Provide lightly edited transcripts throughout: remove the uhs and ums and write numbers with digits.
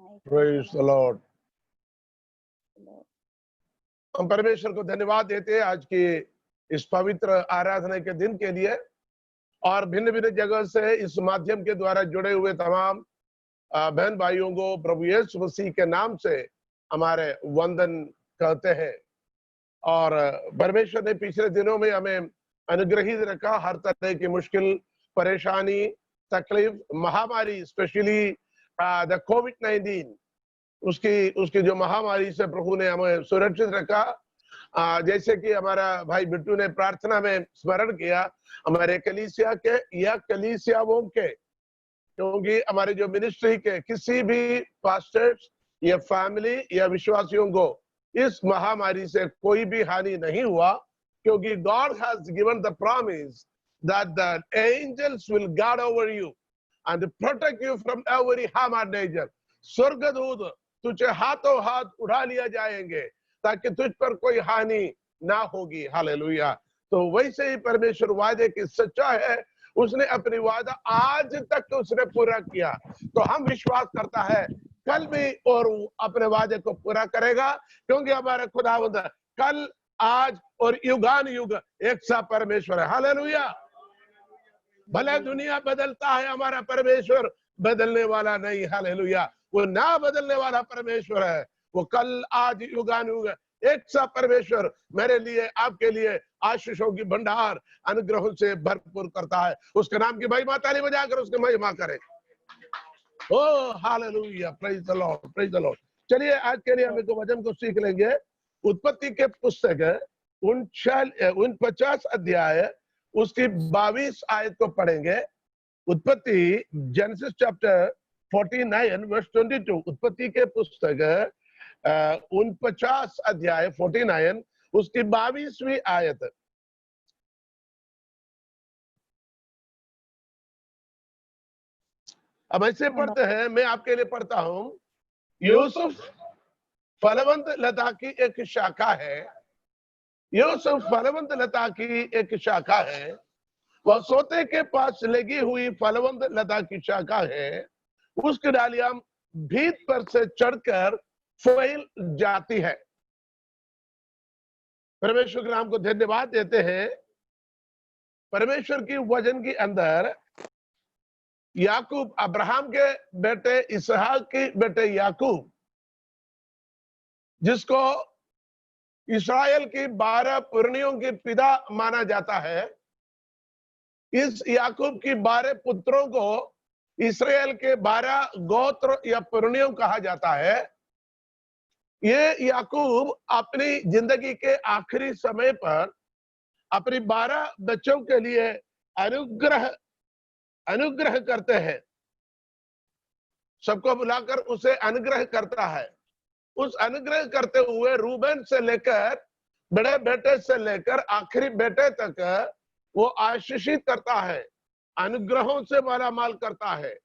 Praise the Lord. हम परमेश्वर को धन्यवाद देते हैं आज की इस पवित्र आराधना के दिन के लिए, और भिन्न भिन्न जगह से इस माध्यम के द्वारा जुड़े हुए तमाम बहन भाइयों को प्रभु यीशु मसीह के नाम से हमारे वंदन कहते हैं। और परमेश्वर ने पिछले दिनों में हमें अनुग्रहित रखा। हर तरह की मुश्किल, परेशानी, तकलीफ, महामारी, स्पेशली द कोविड-19, उसकी जो महामारी से प्रभु ने हमें सुरक्षित रखा। जैसे कि हमारा भाई बिट्टू ने प्रार्थना में स्मरण किया हमारे कलीसिया के या कलीसियाओं के, क्योंकि हमारे जो मिनिस्ट्री के किसी भी पास्टर्स या फैमिली या विश्वासियों को इस महामारी से कोई भी हानि नहीं हुआ, क्योंकि God has given the promise that the angels will guard over you and protect you from every harm and danger. स्वर्गदूत तुझे हाथों हाथ उठा लिया जाएंगे ताकि तुझ पर कोई हानि ना होगी। हालेलुया। तो वैसे ही परमेश्वर वादे की सच्चा है, उसने अपनी वादा आज तक उसने पूरा किया। तो हम विश्वास करता है कल भी और अपने वादे को पूरा करेगा, क्योंकि हमारा खुदावंद कल, आज और युगान युग एक सा परमेश्वर है। हालेलुया। भले दुनिया बदलता है, हमारा परमेश्वर बदलने वाला नहीं। हालेलुया। वो ना बदलने वाला परमेश्वर है। वो कल, आज, युगान युग एक सा परमेश्वर मेरे लिए, आपके लिए आशीषों की भंडार अनुग्रहों से भरपूर करता है। उसके नाम की महिमा ताली बजाकर उसकी महिमा करें। Oh hallelujah, praise the Lord, praise the Lord. चलिए आज के लिए हम एक वचन को सीख लेंगे। उत्पत्ति के पुस्तक 49 अध्याय उसकी 22 आयत को पढ़ेंगे। उत्पत्ति, जेनेसिस चैप्टर 49 वर्स 22। उत्पत्ति के पुस्तक 49 अध्याय 49 उसकी 22वीं आयत। अब ऐसे पढ़ते हैं, मैं आपके लिए पढ़ता हूं। यूसुफ फलवंत लता की एक शाखा है। यूसुफ फलवंत लता की एक शाखा है। वह सोते के पास लगी हुई फलवंत लता की शाखा है। उसकी डालियां भीत पर से चढ़कर फैल जाती है। परमेश्वर के नाम को धन्यवाद देते हैं। परमेश्वर की वचन के अंदर याकूब, अब्राहम के बेटे इसहाक के बेटे याकूब, जिसको इस्राएल की 12 पुरनियों के पिता माना जाता है, इस याकूब की 12 पुत्रों को इस्राएल के 12 गोत्र या पुरनियों कहा जाता है। ये याकूब अपनी जिंदगी के आखिरी समय पर अपनी 12 बच्चों के लिए अनुग्रह करते हैं। सबको बुलाकर उसे अनुग्रह करता है। उस अनुग्रह करते हुए रूबेन से लेकर, बड़े बेटे से लेकर आखिरी बेटे तक वो आशीषित करता है, अनुग्रहों से मालामाल करता है।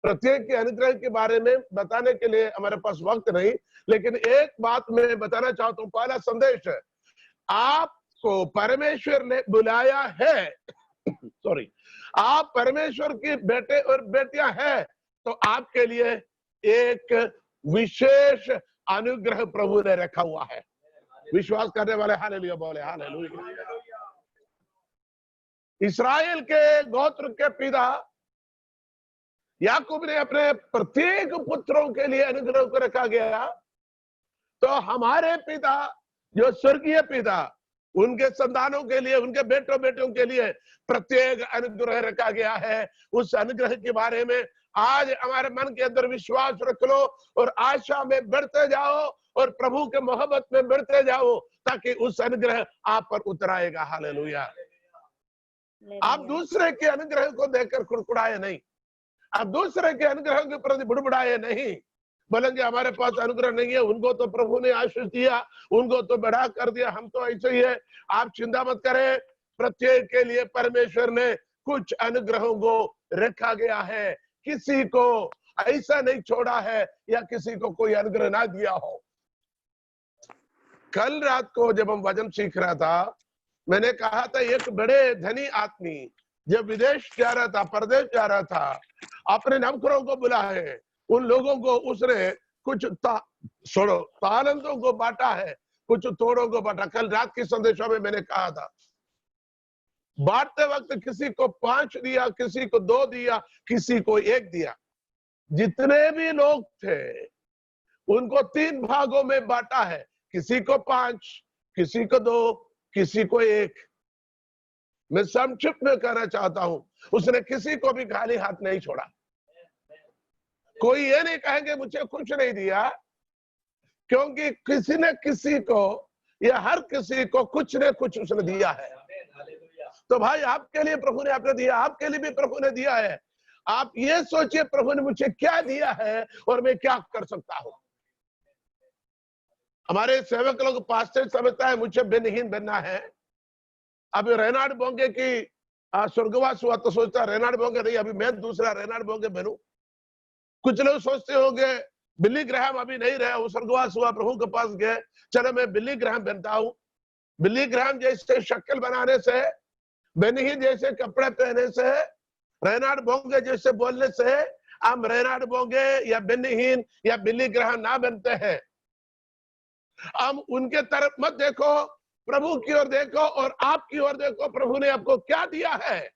प्रत्येक के अनुग्रह के बारे में बताने के लिए हमारे पास वक्त नहीं, लेकिन एक बात मैं बताना चाहता हूं। पहला संदेश है, आपको परमेश्वर ने बुलाया है सॉरी, आप परमेश्वर के बेटे और बेटियां हैं, तो आपके लिए एक विशेष अनुग्रह प्रभु ने रखा हुआ है। विश्वास करने वाले हालेलुया बोले हालेलुया। इस्राएल के गोत्र के पिता याकूब ने अपने प्रत्येक पुत्रों के लिए अनुग्रह को रखा गया। तो हमारे पिता जो स्वर्गीय पिता, उनके संतानों के लिए, उनके बेटों के लिए प्रत्येक अनुग्रह रखा गया है। उस अनुग्रह के बारे में आज हमारे मन के अंदर विश्वास रख लो और आशा में बढ़ते जाओ और प्रभु के मोहब्बत में बढ़ते जाओ, ताकि उस अनुग्रह आप पर उतराएगा। हालेलुया। आप दूसरे के अनुग्रह को देखकर कुड़कुड़ाए नहीं, आप दूसरे के अनुग्रह के प्रति बुड़बुड़ाए नहीं, बोलेंगे हमारे पास अनुग्रह नहीं है, उनको तो प्रभु ने आशीष दिया, उनको तो बढ़ा कर दिया, हम तो ऐसे ही है। आप चिंता मत करें, प्रत्येक के लिए परमेश्वर ने कुछ अनुग्रहों को रखा गया है। किसी को ऐसा नहीं छोड़ा है या किसी को कोई अनुग्रह ना दिया हो। कल रात को जब हम वचन सीख रहा था, मैंने कहा था एक बड़े धनी आदमी जब विदेश जा रहा था, परदेश जा रहा था, अपने नौकरों को बुलाए उन लोगों को उसने कुछ तालंतों को बांटा है, कुछ तोड़ों को बांटा। कल रात की संदेशों में मैंने कहा था, बांटते वक्त किसी को 5 दिया, किसी को 2 दिया, किसी को 1 दिया। जितने भी लोग थे उनको 3 भागों में बांटा है, किसी को 5, किसी को 2, किसी को 1। मैं संक्षिप्त में कहना चाहता हूं, उसने किसी को भी खाली हाथ नहीं छोड़ा। कोई ये नहीं कहेंगे मुझे कुछ नहीं दिया, क्योंकि किसी ने किसी को या हर किसी को कुछ न कुछ उसने दिया है। तो भाई आपके लिए प्रभु ने आपने दिया, आपके लिए भी प्रभु ने दिया है। आप ये सोचिए प्रभु ने मुझे क्या दिया है और मैं क्या कर सकता हूं। हमारे सेवक लोग पास्टर समझता है मुझे बेनहीन बनना है। अब रेनाल्ड बोंगे की स्वर्गवास हुआ तो सोचता रेनाल्ड बोंगे नहीं, अभी मैं दूसरा रेनाल्ड बोंगे बनूं। कुछ लोग सोचते होंगे बिली ग्राहम अभी नहीं रहे, वो स्वर्गवास हुआ, प्रभु के पास गए, चलो मैं बिली ग्राहम बनता हूं। बिली ग्राहम जैसे शक्ल बनाने से, बेनहीन जैसे कपड़े पहने से, रेनाल्ड बोंगे जैसे बोलने से हम रेनाल्ड बोंगे या बेनहीन या बिली ग्राहम ना बनते हैं। हम उनके तरफ मत देखो, प्रभु की ओर देखो और आपकी ओर देखो, प्रभु ने आपको क्या दिया है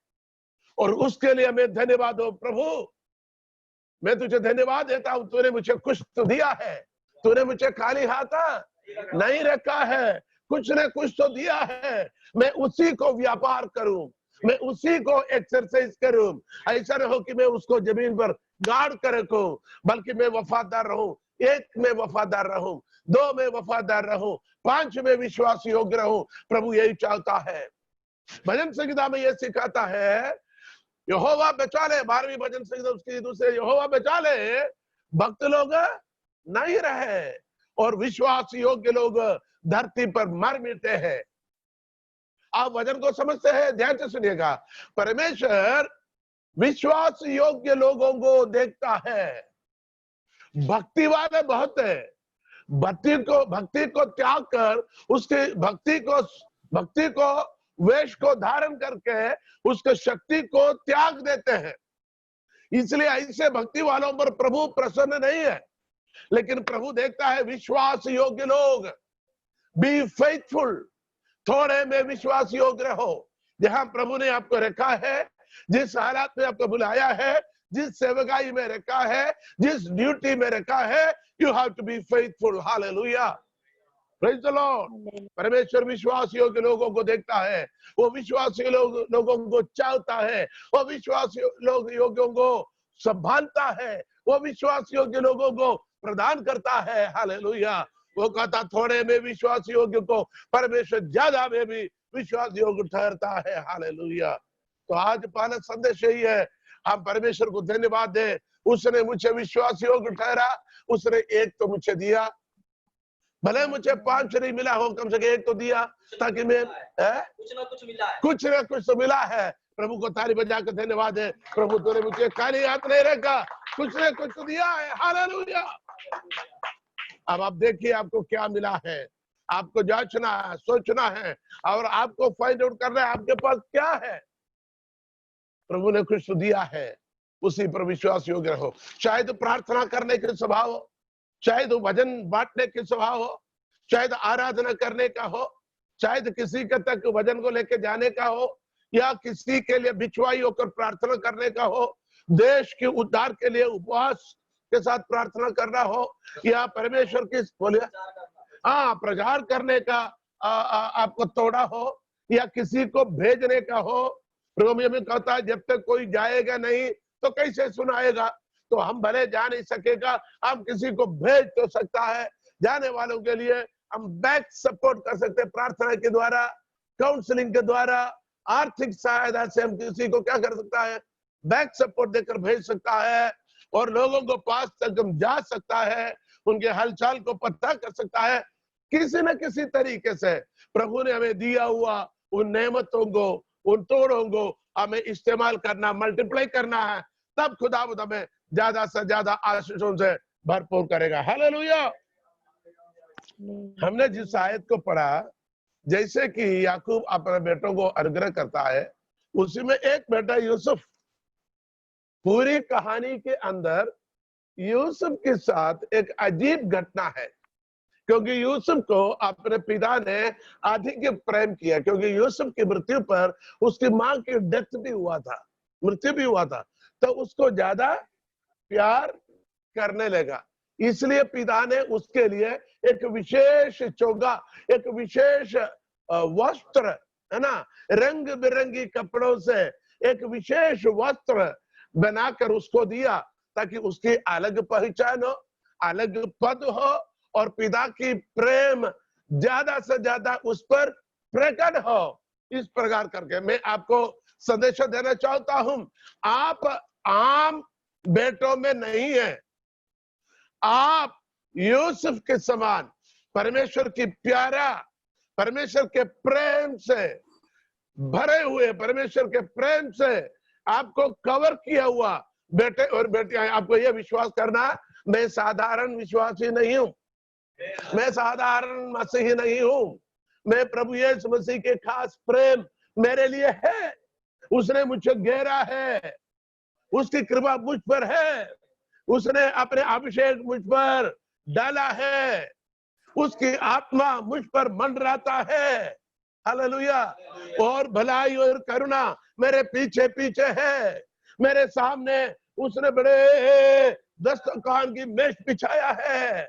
और उसके लिए मैं धन्यवाद हो। प्रभु मैं तुझे धन्यवाद देता हूं, तूने मुझे कुछ तो दिया है, तूने मुझे खाली हाथ नहीं रखा है, कुछ ने कुछ तो दिया है। मैं उसी को व्यापार करूं, मैं उसी को एक्सरसाइज करूं। ऐसा न हो कि मैं उसको जमीन पर गाड़ कर रखूं, बल्कि मैं वफादार रहूं। 1 में वफादार रहूं, 2 में वफादार रहूं, 5 में विश्वास योग्य रहूं। प्रभु यही चाहता है। भजन संहिता में यह सिखाता है, यहोवा बचा ले, 12वीं भजन संहिता उसकी दूसरे, यहोवा बचा ले, भक्त लोग नहीं रहे और विश्वास योग्य लोग धरती पर मर मिटते हैं। आप वचन को समझते हैं, ध्यान से सुनिएगा। परमेश्वर विश्वास योग्य लोगों को देखता है। भक्ति वाले बहुत है, भक्ति को त्याग कर, उसके भक्ति को वेश को धारण करके उसके शक्ति को त्याग देते हैं। इसलिए ऐसे भक्ति वालों पर प्रभु प्रसन्न नहीं है। लेकिन प्रभु देखता है विश्वास योग्य लोग। बी फेथफुल, थोड़े में विश्वास योग्य रहो। जहां प्रभु ने आपको रखा है, जिस हालात में आपको बुलाया है, जिस सेवकाई में रखा है, जिस ड्यूटी में रखा है, you have to be faithful. Hallelujah, praise the Lord. परमेश्वर विश्वास योग्य लोगों को देखता है, वो विश्वास लोगों को चाहता है, वो विश्वास योग्यों को संभालता है, वो विश्वास योग्य लोगों को प्रदान करता है। हालेलुया। वो कहता थोड़े में विश्वास योग्य को परमेश्वर ज्यादा में भी विश्वास योग्य ठहरता है। हालेलुया। तो आज पहला संदेश यही है, हम परमेश्वर को धन्यवाद दें। उसने मुझे विश्वास योग्य ठहरा, उसने 1 तो मुझे दिया, भले मुझे 5 नहीं मिला हो, कम से कम 1 तो दिया, ताकि मैं कुछ ना कुछ तो मिला है। प्रभु को ताली बजा कर धन्यवाद है। प्रभु तूने मुझे खाली हाथ नहीं रखा, कुछ ना कुछ तो दिया है। हालेलुया। अब आप देखिए आपको क्या मिला है। आपको जांचना है, सोचना है और आपको फाइंड आउट करना है आपके पास क्या है। प्रभु ने कुछ तो दिया है, उसी पर विश्वास योग्य रहो। शायद प्रार्थना करने के स्वभाव हो, शायद भजन बांटने के स्वभाव हो, शायद आराधना करने का हो, शायद किसी के तक वजन को लेके जाने का हो, या किसी के लिए बिछवाई होकर प्रार्थना करने का हो, देश के उद्धार के लिए उपवास के साथ प्रार्थना करना हो, या परमेश्वर की बोलिए प्रचार करने का आपको तोड़ा हो, या किसी को भेजने का हो। रोमियो में कहता है जब तक कोई जाएगा नहीं तो कैसे सुनाएगा। तो हम भले जा नहीं सकेगा, हम किसी को भेज तो सकता है। जाने वालों के लिए हम बैक सपोर्ट कर सकते हैं, प्रार्थना के द्वारा, काउंसलिंग के द्वारा, आर्थिक सहायता से हम किसी को क्या कर सकता है, बैक सपोर्ट देकर भेज सकता है और लोगों को पास तक हम जा सकता है, उनके हालचाल को पता कर सकता है। किसी न किसी तरीके से प्रभु ने हमें दिया हुआ उन नेमतों को, उन तोड़ों को हमें इस्तेमाल करना, मल्टीप्लाई करना है, तब खुदावंद हमें ज्यादा से ज्यादा आशीषों से भरपूर करेगा। हालेलुया। हमने जिस आयत को पढ़ा, जैसे कि याकूब अपने बेटों को अनुग्रह करता है, उसी में एक बेटा यूसुफ, पूरी कहानी के अंदर यूसुफ के साथ एक अजीब घटना है, क्योंकि यूसुफ को अपने पिता ने अधिक प्रेम किया, क्योंकि यूसुफ की मृत्यु पर उसकी मां की डेथ भी हुआ था, मृत्यु भी हुआ था, तो उसको ज्यादा प्यार करने लगा। इसलिए पिता ने उसके लिए एक विशेष चोगा, एक विशेष वस्त्र, है ना, रंग बिरंगी कपड़ों से एक विशेष वस्त्र बनाकर उसको दिया, ताकि उसकी अलग पहचान हो, अलग पद हो, और पिता की प्रेम ज्यादा से ज्यादा उस पर प्रकट हो। इस प्रकार करके मैं आपको संदेश देना चाहता हूं, आप आम बेटों में नहीं है, आप यूसुफ के समान परमेश्वर की प्यारा, परमेश्वर के प्रेम से भरे हुए, परमेश्वर के प्रेम से आपको कवर किया हुआ बेटे और बेटियां। आपको यह विश्वास करना, मैं साधारण विश्वासी नहीं हूं, मैं साधारण मसीही नहीं हूं, मैं प्रभु यीशु मसीह के खास प्रेम मेरे लिए है, उसने मुझे घेरा है, उसकी कृपा मुझ पर है, उसने अपने अभिषेक मुझ पर डाला है, उसकी आत्मा मुझ पर मंडराता है, हालेलुया। और भलाई और करुणा मेरे पीछे पीछे है, मेरे सामने उसने बड़े दस्तरखान की मेज बिछाया है,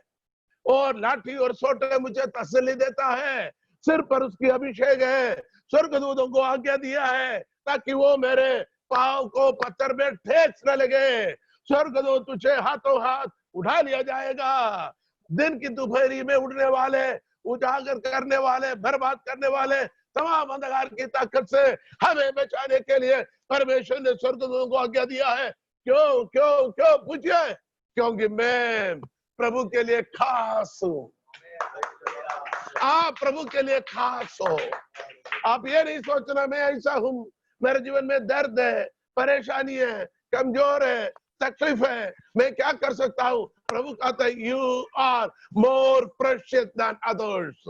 और लाठी और सोटे मुझे तसल्ली देता है, सिर पर उसकी अभिषेक है, स्वर्गदूतों को आज्ञा दिया है ताकि वो मेरे पांव को पत्थर में ठेस न लगे, स्वर्गदूत तुझे हाथों हाथ उठा लिया जाएगा, दिन की दोपहरी में उड़ने वाले, उजागर करने वाले, बर्बाद करने वाले तमाम अंधकार की ताकत से हमें बचाने के लिए परमेश्वर ने स्वर्गदूतों को आज्ञा दिया है। क्यों क्यों क्यों पूछिए? क्योंकि मैं प्रभु के लिए खास हूं। आप प्रभु के लिए खास हो। आप ये नहीं सोचना मैं ऐसा हूं, मेरे जीवन में दर्द है, परेशानी है, कमजोर है, तकलीफ है, मैं क्या कर सकता हूं? प्रभु कहता है, you are more precious than others,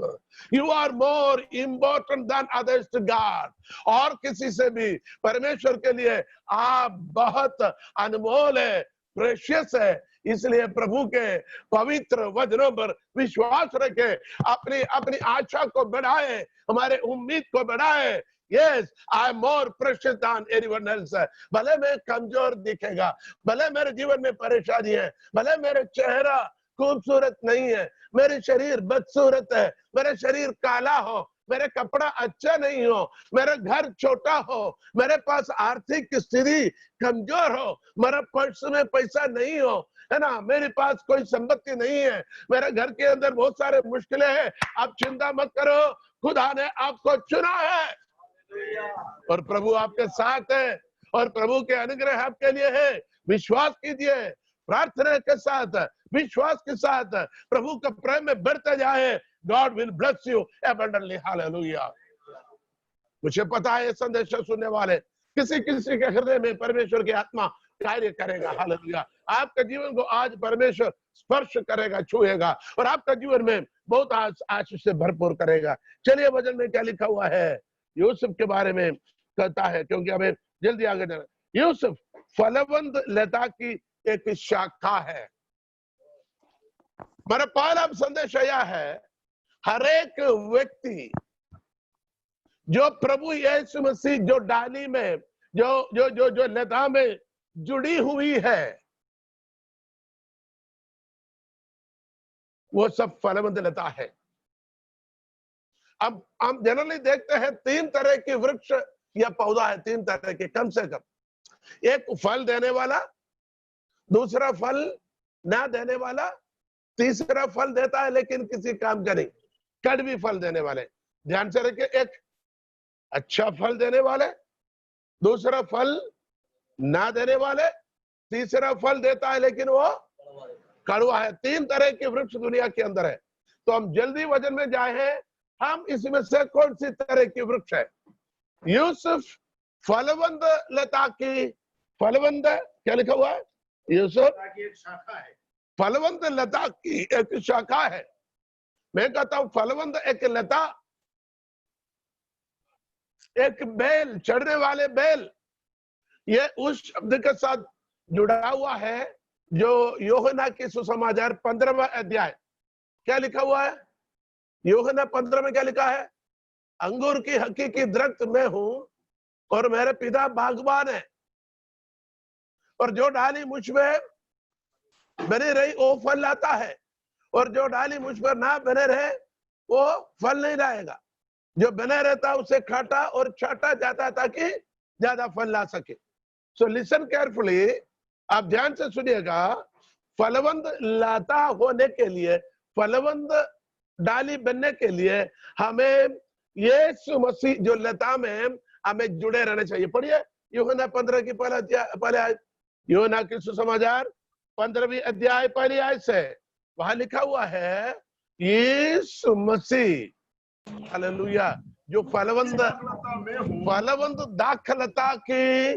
you are more important than others to God. और किसी से भी परमेश्वर के लिए आप बहुत अनमोल है, प्रेशियस है। इसलिए प्रभु के पवित्र वचनों पर विश्वास रखे, अपनी अपनी आशा को बढ़ाए, हमारे उम्मीद को बढ़ाए। Yes, I am more precious than anyone else. भले मैं कमजोर दिखेगा, भले मेरे जीवन में परेशानी है, भले मेरे चेहरा खूबसूरत नहीं है, मेरे शरीर बदसूरत है, मेरे शरीर काला हो, मेरे कपड़ा अच्छा नहीं हो, मेरा घर छोटा हो, मेरे पास आर्थिक स्थिति कमजोर हो, मेरा पर्स में पैसा नहीं हो, है ना, मेरे पास कोई संपत्ति नहीं है, मेरे घर के अंदर बहुत सारे मुश्किलें हैं, आप चिंता मत करो, खुदा ने आपको चुना है और प्रभु आपके साथ है, और प्रभु के अनुग्रह आपके लिए है। विश्वास कीजिए, प्रार्थना के साथ, विश्वास के साथ प्रभु का प्रेम में बढ़ते जाए। God will bless you abundantly, hallelujah. मुझे पता है संदेश सुनने वाले किसी किसी के हृदय में परमेश्वर की आत्मा कार्य करेगा, हालेलुया। आपके जीवन को आज परमेश्वर स्पर्श करेगा, छुएगा, और आपका जीवन में बहुत आशीष से भरपूर करेगा। चलिए वचन में क्या लिखा हुआ है यूसुफ के बारे में कहता है, क्योंकि हमें जल्दी आगे जाना। यूसुफ फलवंत लता की एक शाखा है। मेरा पहला संदेश यह है, हर एक व्यक्ति जो प्रभु यीशु मसीह जो डाली में, जो जो जो जो लता में जुड़ी हुई है, वो सब फलवंत लता है। अब हम जनरली देखते हैं तीन तरह के वृक्ष या पौधा है, तीन तरह के कम से कम। एक फल देने वाला, दूसरा फल ना देने वाला, तीसरा फल देता है लेकिन किसी काम का नहीं, कड़वी फल देने वाले। ध्यान से रखिए, एक अच्छा फल देने वाले, दूसरा फल ना देने वाले, तीसरा फल देता है लेकिन वो कड़वा है। तीन तरह के वृक्ष दुनिया के अंदर है। तो हम जल्दी वचन में जाए हैं, हम इसमें से कौन सी तरह की वृक्ष है? यूसुफ फलवंत लता की, फलवंत क्या लिखा हुआ है? यूसुफ एक शाखा है, फलवंत लता की एक शाखा है। मैं कहता हूं फलवंत एक लता, एक बेल, चढ़ने वाले बेल, ये उस शब्द के साथ जुड़ा हुआ है जो यूहन्ना की सुसमाचार 15वां अध्याय क्या लिखा हुआ है? यूहन्ना 15 में क्या लिखा है? अंगूर की हकीकी दरख्त मैं हूं और मेरे पिता बागबान है, और जो डाली मुझ में बनी रही वो फल लाता है, और जो डाली मुझ पर ना बने रहे वो फल नहीं लाएगा। जो बने रहता उसे काटा और छाटा जाता ताकि ज्यादा फल ला सके। सो लिसन केयरफुली, आप ध्यान से सुनिएगा। फलवंत लता होने के लिए, फलवंत डाली बनने के लिए हमें यीशु मसीह जो लता में हमें जुड़े रहने चाहिए। पढ़िए यूहन्ना 15 की पहले आयत, यूहन्ना की सुसमाचार 15वीं अध्याय पहली आयत से वहां लिखा हुआ है यीशु मसीह, हालेलुया, जो फलवंत दाखलता की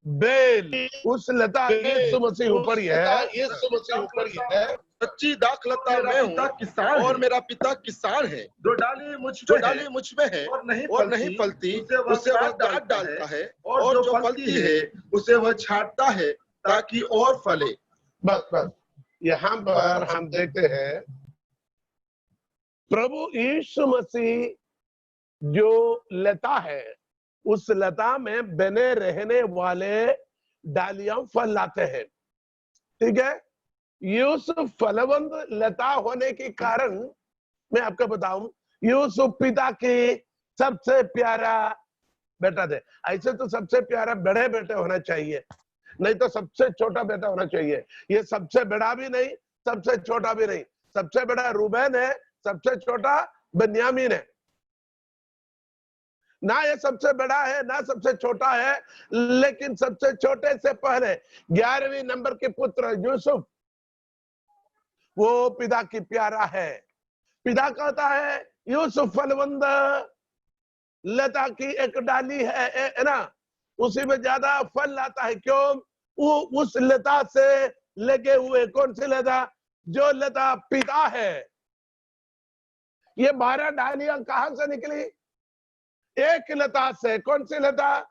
बेल, उस लता यीशु मसीह ऊपर ही है, यीशु मसीह ऊपर ही है। सच्ची दाखलता मैं हूँ और मेरा पिता किसान है। जो डाली मुझ में है और नहीं फलती उसे वह काट डालता है, और जो फलती है उसे वह छांटता है ताकि और फले। बस यहाँ पर हम देखते हैं प्रभु यीशु मसीह जो लता है, उस लता में बने रहने वाले डालियां फल लाते हैं। ठीक है, यूसुफ फलवंत लता होने के कारण मैं आपको बताऊं, यूसुफ पिता की सबसे प्यारा बेटा थे। ऐसे तो सबसे प्यारा बड़े बेटे होना चाहिए, नहीं तो सबसे छोटा बेटा होना चाहिए। ये सबसे बड़ा भी नहीं, सबसे छोटा भी नहीं। सबसे बड़ा रूबेन है, सबसे छोटा बिन्यामीन है। ना ये सबसे बड़ा है ना सबसे छोटा है, लेकिन सबसे छोटे से पहले 11वीं नंबर के पुत्र यूसुफ, वो पिता की प्यारा है। पिता कहता है यूसुफ फलवंत लता की एक डाली है ना, उसी में ज्यादा फल लाता है। क्यों? वो उस लता से लगे हुए, कौन सी लता? जो लता पिता है। ये 12 डालियां कहां से निकली? एक लता से। कौन सी लता?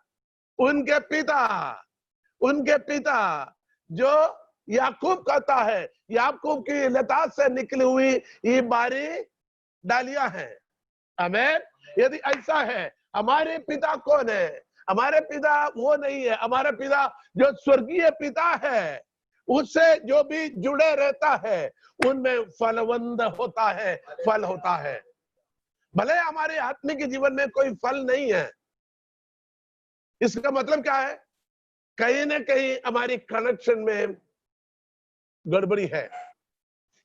उनके पिता जो याकूब कहता है, याकूब की लता से निकली हुई ये 12 डालियां हैं। आमीन। यदि ऐसा है, हमारे पिता कौन है? हमारे पिता वो नहीं है। हमारे पिता जो स्वर्गीय पिता है, उससे जो भी जुड़े रहता है उनमें फलवंत होता है, फल होता है। भले हमारे आत्मिक जीवन में कोई फल नहीं है, इसका मतलब क्या है? कहीं ना कहीं हमारी कनेक्शन में गड़बड़ी है,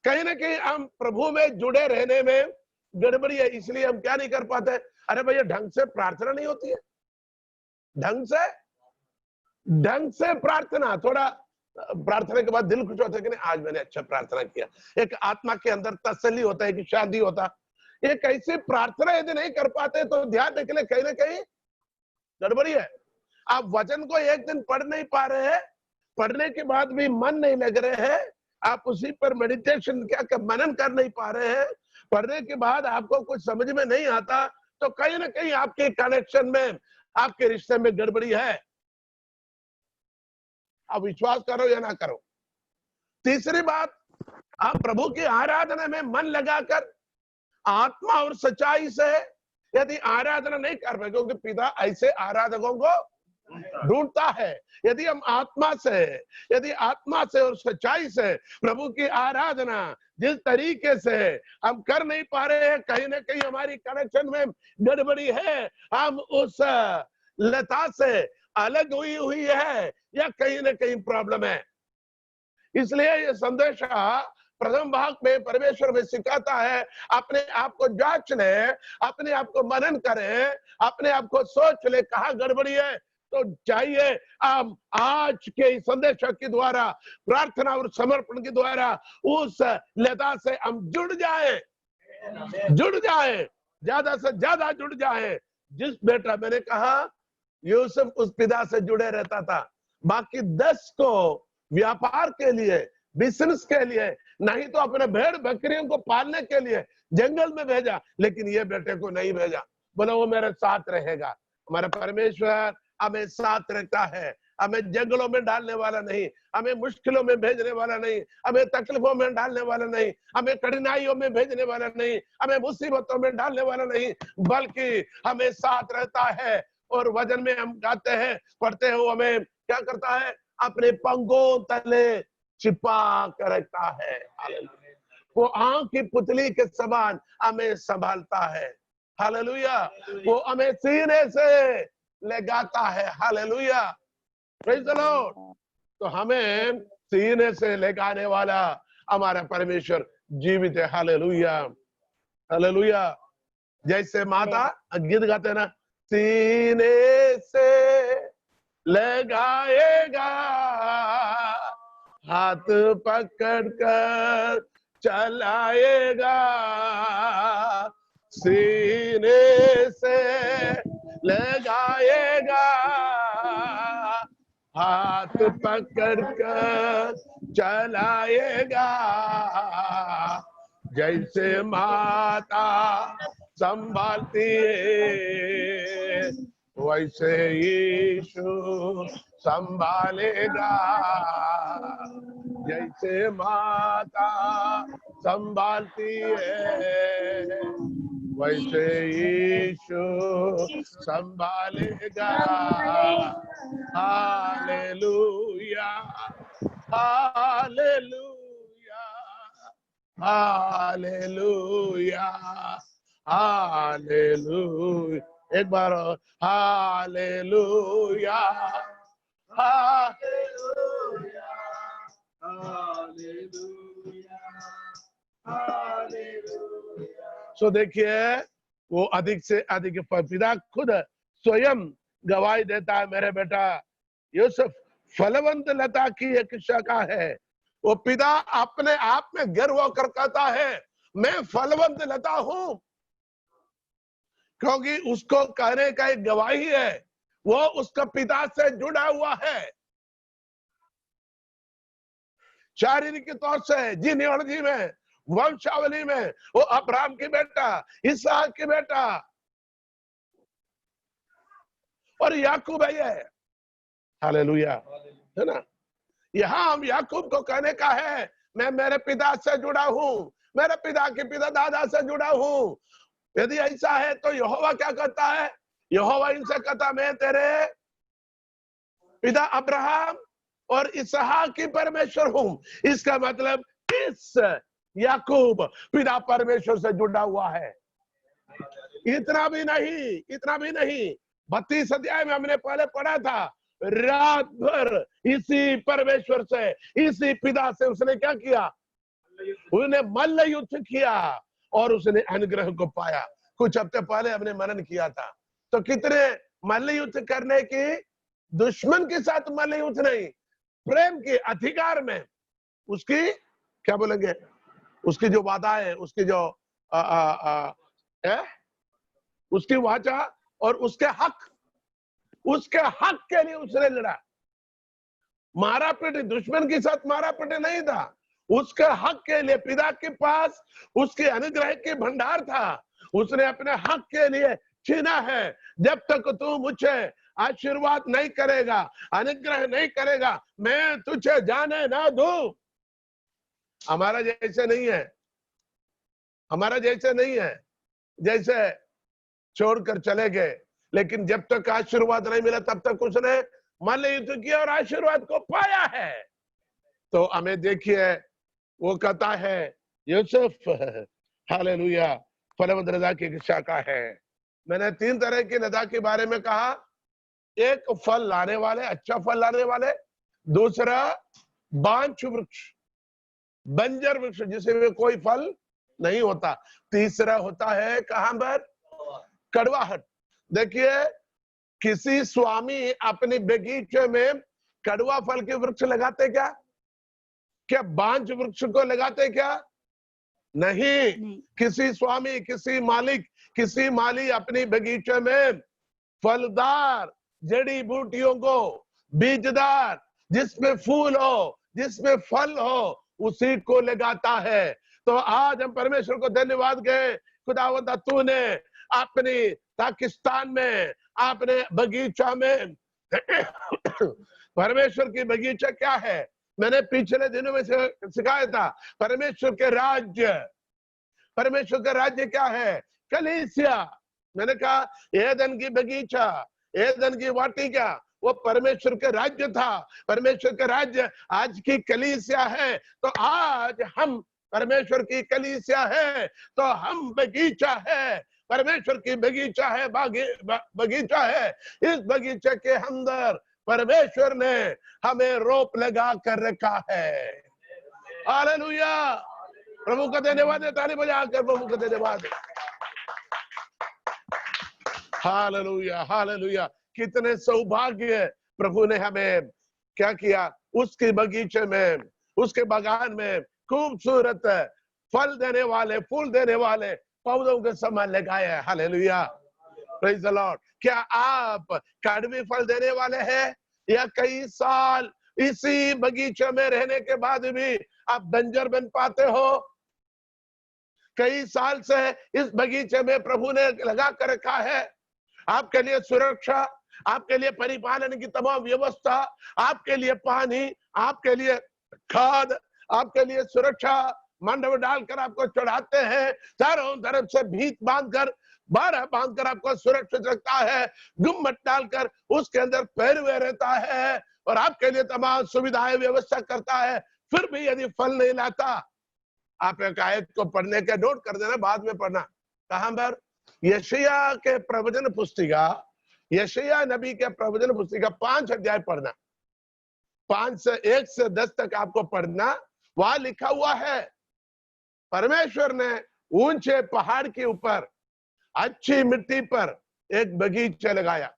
कहीं ना कहीं हम प्रभु में जुड़े रहने में गड़बड़ी है। इसलिए हम क्या नहीं कर पाते? अरे भैया, ढंग से प्रार्थना नहीं होती है। ढंग से प्रार्थना, थोड़ा प्रार्थना के बाद दिल खुश होता है कि नहीं, आज मैंने अच्छा प्रार्थना किया। एक आत्मा के अंदर तसल्ली होता है कि शांति होता। ये कैसे प्रार्थना यदि नहीं कर पाते तो ध्यान रखने कहीं ना कहीं गड़बड़ी है। आप वचन को एक दिन पढ़ नहीं पा रहे हैं, पढ़ने के बाद भी मन नहीं लग रहे हैं, आप उसी पर मेडिटेशन क्या मनन कर नहीं पा रहे हैं, पढ़ने के बाद आपको कुछ समझ में नहीं आता, तो कहीं ना कहीं आपके कनेक्शन में, आपके रिश्ते में गड़बड़ी है। आप विश्वास करो या ना करो। तीसरी बात, आप प्रभु की आराधना में मन लगाकर आत्मा और सच्चाई से यदि आराधना नहीं कर पाए, क्योंकि पिता ऐसे आराधकों को ढूंढता है। यदि हम आत्मा से और सच्चाई से प्रभु की आराधना जिस तरीके से हम कर नहीं पा रहे हैं, कहीं ना कहीं हमारी कनेक्शन में गड़बड़ी है। हम उस लता से अलग हुई है या कहीं ना कहीं प्रॉब्लम है। इसलिए ये संदेश प्रथम भाग में परमेश्वर में सिखाता है, अपने आप को जांच ले, अपने आप को मनन करे, अपने आप को सोच ले कहाँ गड़बड़ी है। तो चाहिए हम आज के संदेश के द्वारा, प्रार्थना और समर्पण के द्वारा उस लता से हम जुड़ जाए, ज्यादा से ज्यादा जुड़ जाए। जिस बेटा, मैंने कहा यूसुफ उस पिता से जुड़े रहता था, बाकी 10 को व्यापार के लिए, बिजनेस के लिए, नहीं तो अपने भेड़ बकरियों को पालने के लिए जंगल में भेजा, लेकिन ये बेटे को नहीं भेजा। बोला वो मेरे साथ रहेगा। हमारा परमेश्वर हमें साथ रहता है, हमें जंगलों में डालने वाला नहीं, हमें मुश्किलों में भेजने वाला नहीं, हमें तकलीफों में डालने वाला नहीं, हमें कठिनाइयों में भेजने वाला नहीं, हमें मुसीबतों में डालने वाला नहीं, बल्कि हमें साथ रहता है। और वचन में हम गाते हैं, पढ़ते हैं, वो हमें क्या करता है? अपने पंखों तले छिपा कर रखता है। हालेलुया। वो आंख की पुतली के समान हमें संभालता है। हालेलुया। वो हमें सीने से लगाता है। Hallelujah, praise the Lord. तो हमें सीने से लगाने वाला हमारा परमेश्वर जीवित है। Hallelujah, hallelujah. जैसे माता गीत गाते हैं ना, सीने से लगाएगा, हाथ पकड़ कर चलाएगा, सीने से लगाएगा, हाथ पकड़ कर चलाएगा। जैसे माता संभालती है, वैसे यीशु संभालेगा। जैसे माता संभालती है, वैसे यीशु संभालेगा। Hallelujah, hallelujah, hallelujah, hallelujah. एक बार हालेलुया, हालेलुया, हालेलुया, हालेलुया। सो देखिए, वो अधिक से अधिक पिता खुद स्वयं गवाही देता है, मेरे बेटा यूसुफ फलवंत लता की एक शाखा है। वो पिता अपने आप में गर्व कर कहता है, मैं फलवंत लता हूं, क्योंकि उसको कहने का एक गवाही है, वो उसका पिता से जुड़ा हुआ है शारीरिक तौर से, जीनियोलॉजी में, वंशावली में। वो अब्राहम की बेटा, इसहाक की बेटा, और याकूब है। हालेलुया, है ना। यहाँ हम याकूब को कहने का है, मैं मेरे पिता से जुड़ा हूं, मेरे पिता के पिता दादा से जुड़ा हूं। यदि ऐसा है तो यहोवा क्या कहता है? यहोवा इनसे कहता, मैं तेरे पिता अब्राहम और इसहाक की परमेश्वर हूं। इसका मतलब इस याकूब पिता परमेश्वर से जुड़ा हुआ है। इतना भी नहीं, इतना भी नहीं, 32 अध्याय में हमने पहले पढ़ा था, रात भर इसी परमेश्वर से, इसी पिता से उसने क्या किया? उसने मल्ल युद्ध किया और उसने अनुग्रह को पाया। कुछ हफ्ते पहले हमने मनन किया था। तो कितने मल्ल युद्ध करने की, दुश्मन के साथ मल्ल युद्ध नहीं, प्रेम के अधिकार में उसकी क्या बोलेंगे, उसकी जो वादा है, उसकी जो उसकी वाचा और उसके हक के लिए उसने लड़ा। मारा पीटे, दुश्मन के साथ मारा पीटे नहीं था, उसके हक के लिए। पिता के पास उसके अनुग्रह के भंडार था, उसने अपने हक के लिए छीना है। जब तक तू मुझे आशीर्वाद नहीं करेगा, अनुग्रह नहीं करेगा, मैं तुझे जाने ना दूं। हमारा जैसे नहीं है, हमारा जैसे नहीं है, जैसे छोड़कर चले गए, लेकिन जब तक आशीर्वाद नहीं मिला तब तक उसने मल्ल युद्ध किया और आशीर्वाद को पाया है। तो हमें देखिए, वो कहता है यूसुफ, हालेलुया, फलवंत लता की शाखा है। मैंने 3 तरह की लता के बारे में कहा, एक फल लाने वाले, अच्छा फल लाने वाले, दूसरा बांझ वृक्ष, बंजर वृक्ष जिसमें कोई फल नहीं होता, तीसरा होता है कहां पर? कड़वाहट। देखिए, किसी स्वामी अपने बगीचे में कड़वा फल के वृक्ष लगाते क्या बांझ वृक्ष को लगाते क्या? नहीं। किसी स्वामी, किसी मालिक, किसी माली अपनी बगीचे में फलदार जड़ी बूटियों को, बीजदार, जिसमें फूल हो, जिसमें फल हो, उसी को लगाता है। तो आज हम परमेश्वर को धन्यवाद कहें, खुदावंद तूने अपनी पाकिस्तान में, आपने बगीचा में परमेश्वर की बगीचा क्या है? मैंने पिछले दिनों में से सिखाया था, परमेश्वर के राज्य। परमेश्वर का राज्य क्या है? कलीसिया। मैंने कहा एदन की बगीचा, एदन की वाटिका, वो परमेश्वर के राज्य था। परमेश्वर का राज्य आज की कलीसिया है। तो आज हम परमेश्वर की कलीसिया है, तो हम बगीचा है, परमेश्वर की बगीचा है, बगीचा है। इस बगीचे के अंदर परमेश्वर ने हमें रोप लगा कर रखा है। हालेलुया। प्रभु का धन्यवाद है, ताली बजाकर प्रभु का धन्यवाद। Hallelujah, hallelujah. कितने सौभाग्य प्रभु ने हमें क्या किया, उसके बगीचे में, उसके बागान में खूबसूरत फल देने वाले, फूल देने वाले पौधों के समान लगाए हैं। Hallelujah, praise the Lord. क्या आप कड़वी फल देने वाले हैं, या कई साल इसी बगीचे में रहने के बाद भी आप बंजर बन पाते हो? कई साल से इस बगीचे में प्रभु ने लगा कर रखा है, आपके लिए सुरक्षा, आपके लिए परिपालन की तमाम व्यवस्था, आपके लिए पानी, आपके लिए खाद, आपके लिए सुरक्षा, मंडप डालकर आपको चढ़ाते हैं, चारों तरफ से भीत बांधकर, बारह बांधकर आपको सुरक्षित रखता है, गुम्मट डालकर उसके अंदर पैरवे रहता है और आपके लिए तमाम सुविधाएं व्यवस्था करता है। फिर भी यदि फल नहीं लाता, आप एक आयत को पढ़ने के नोट कर देना, बाद में पढ़ना। कहां पर? यशायाह के प्रवचन पुस्तिका, यशायाह नबी के प्रवचन पुस्तिका 5 अध्याय पढ़ना, 1 से 10 तक आपको पढ़ना। वहां लिखा हुआ है, परमेश्वर ने ऊंचे पहाड़ के ऊपर अच्छी मिट्टी पर एक बगीचा लगाया,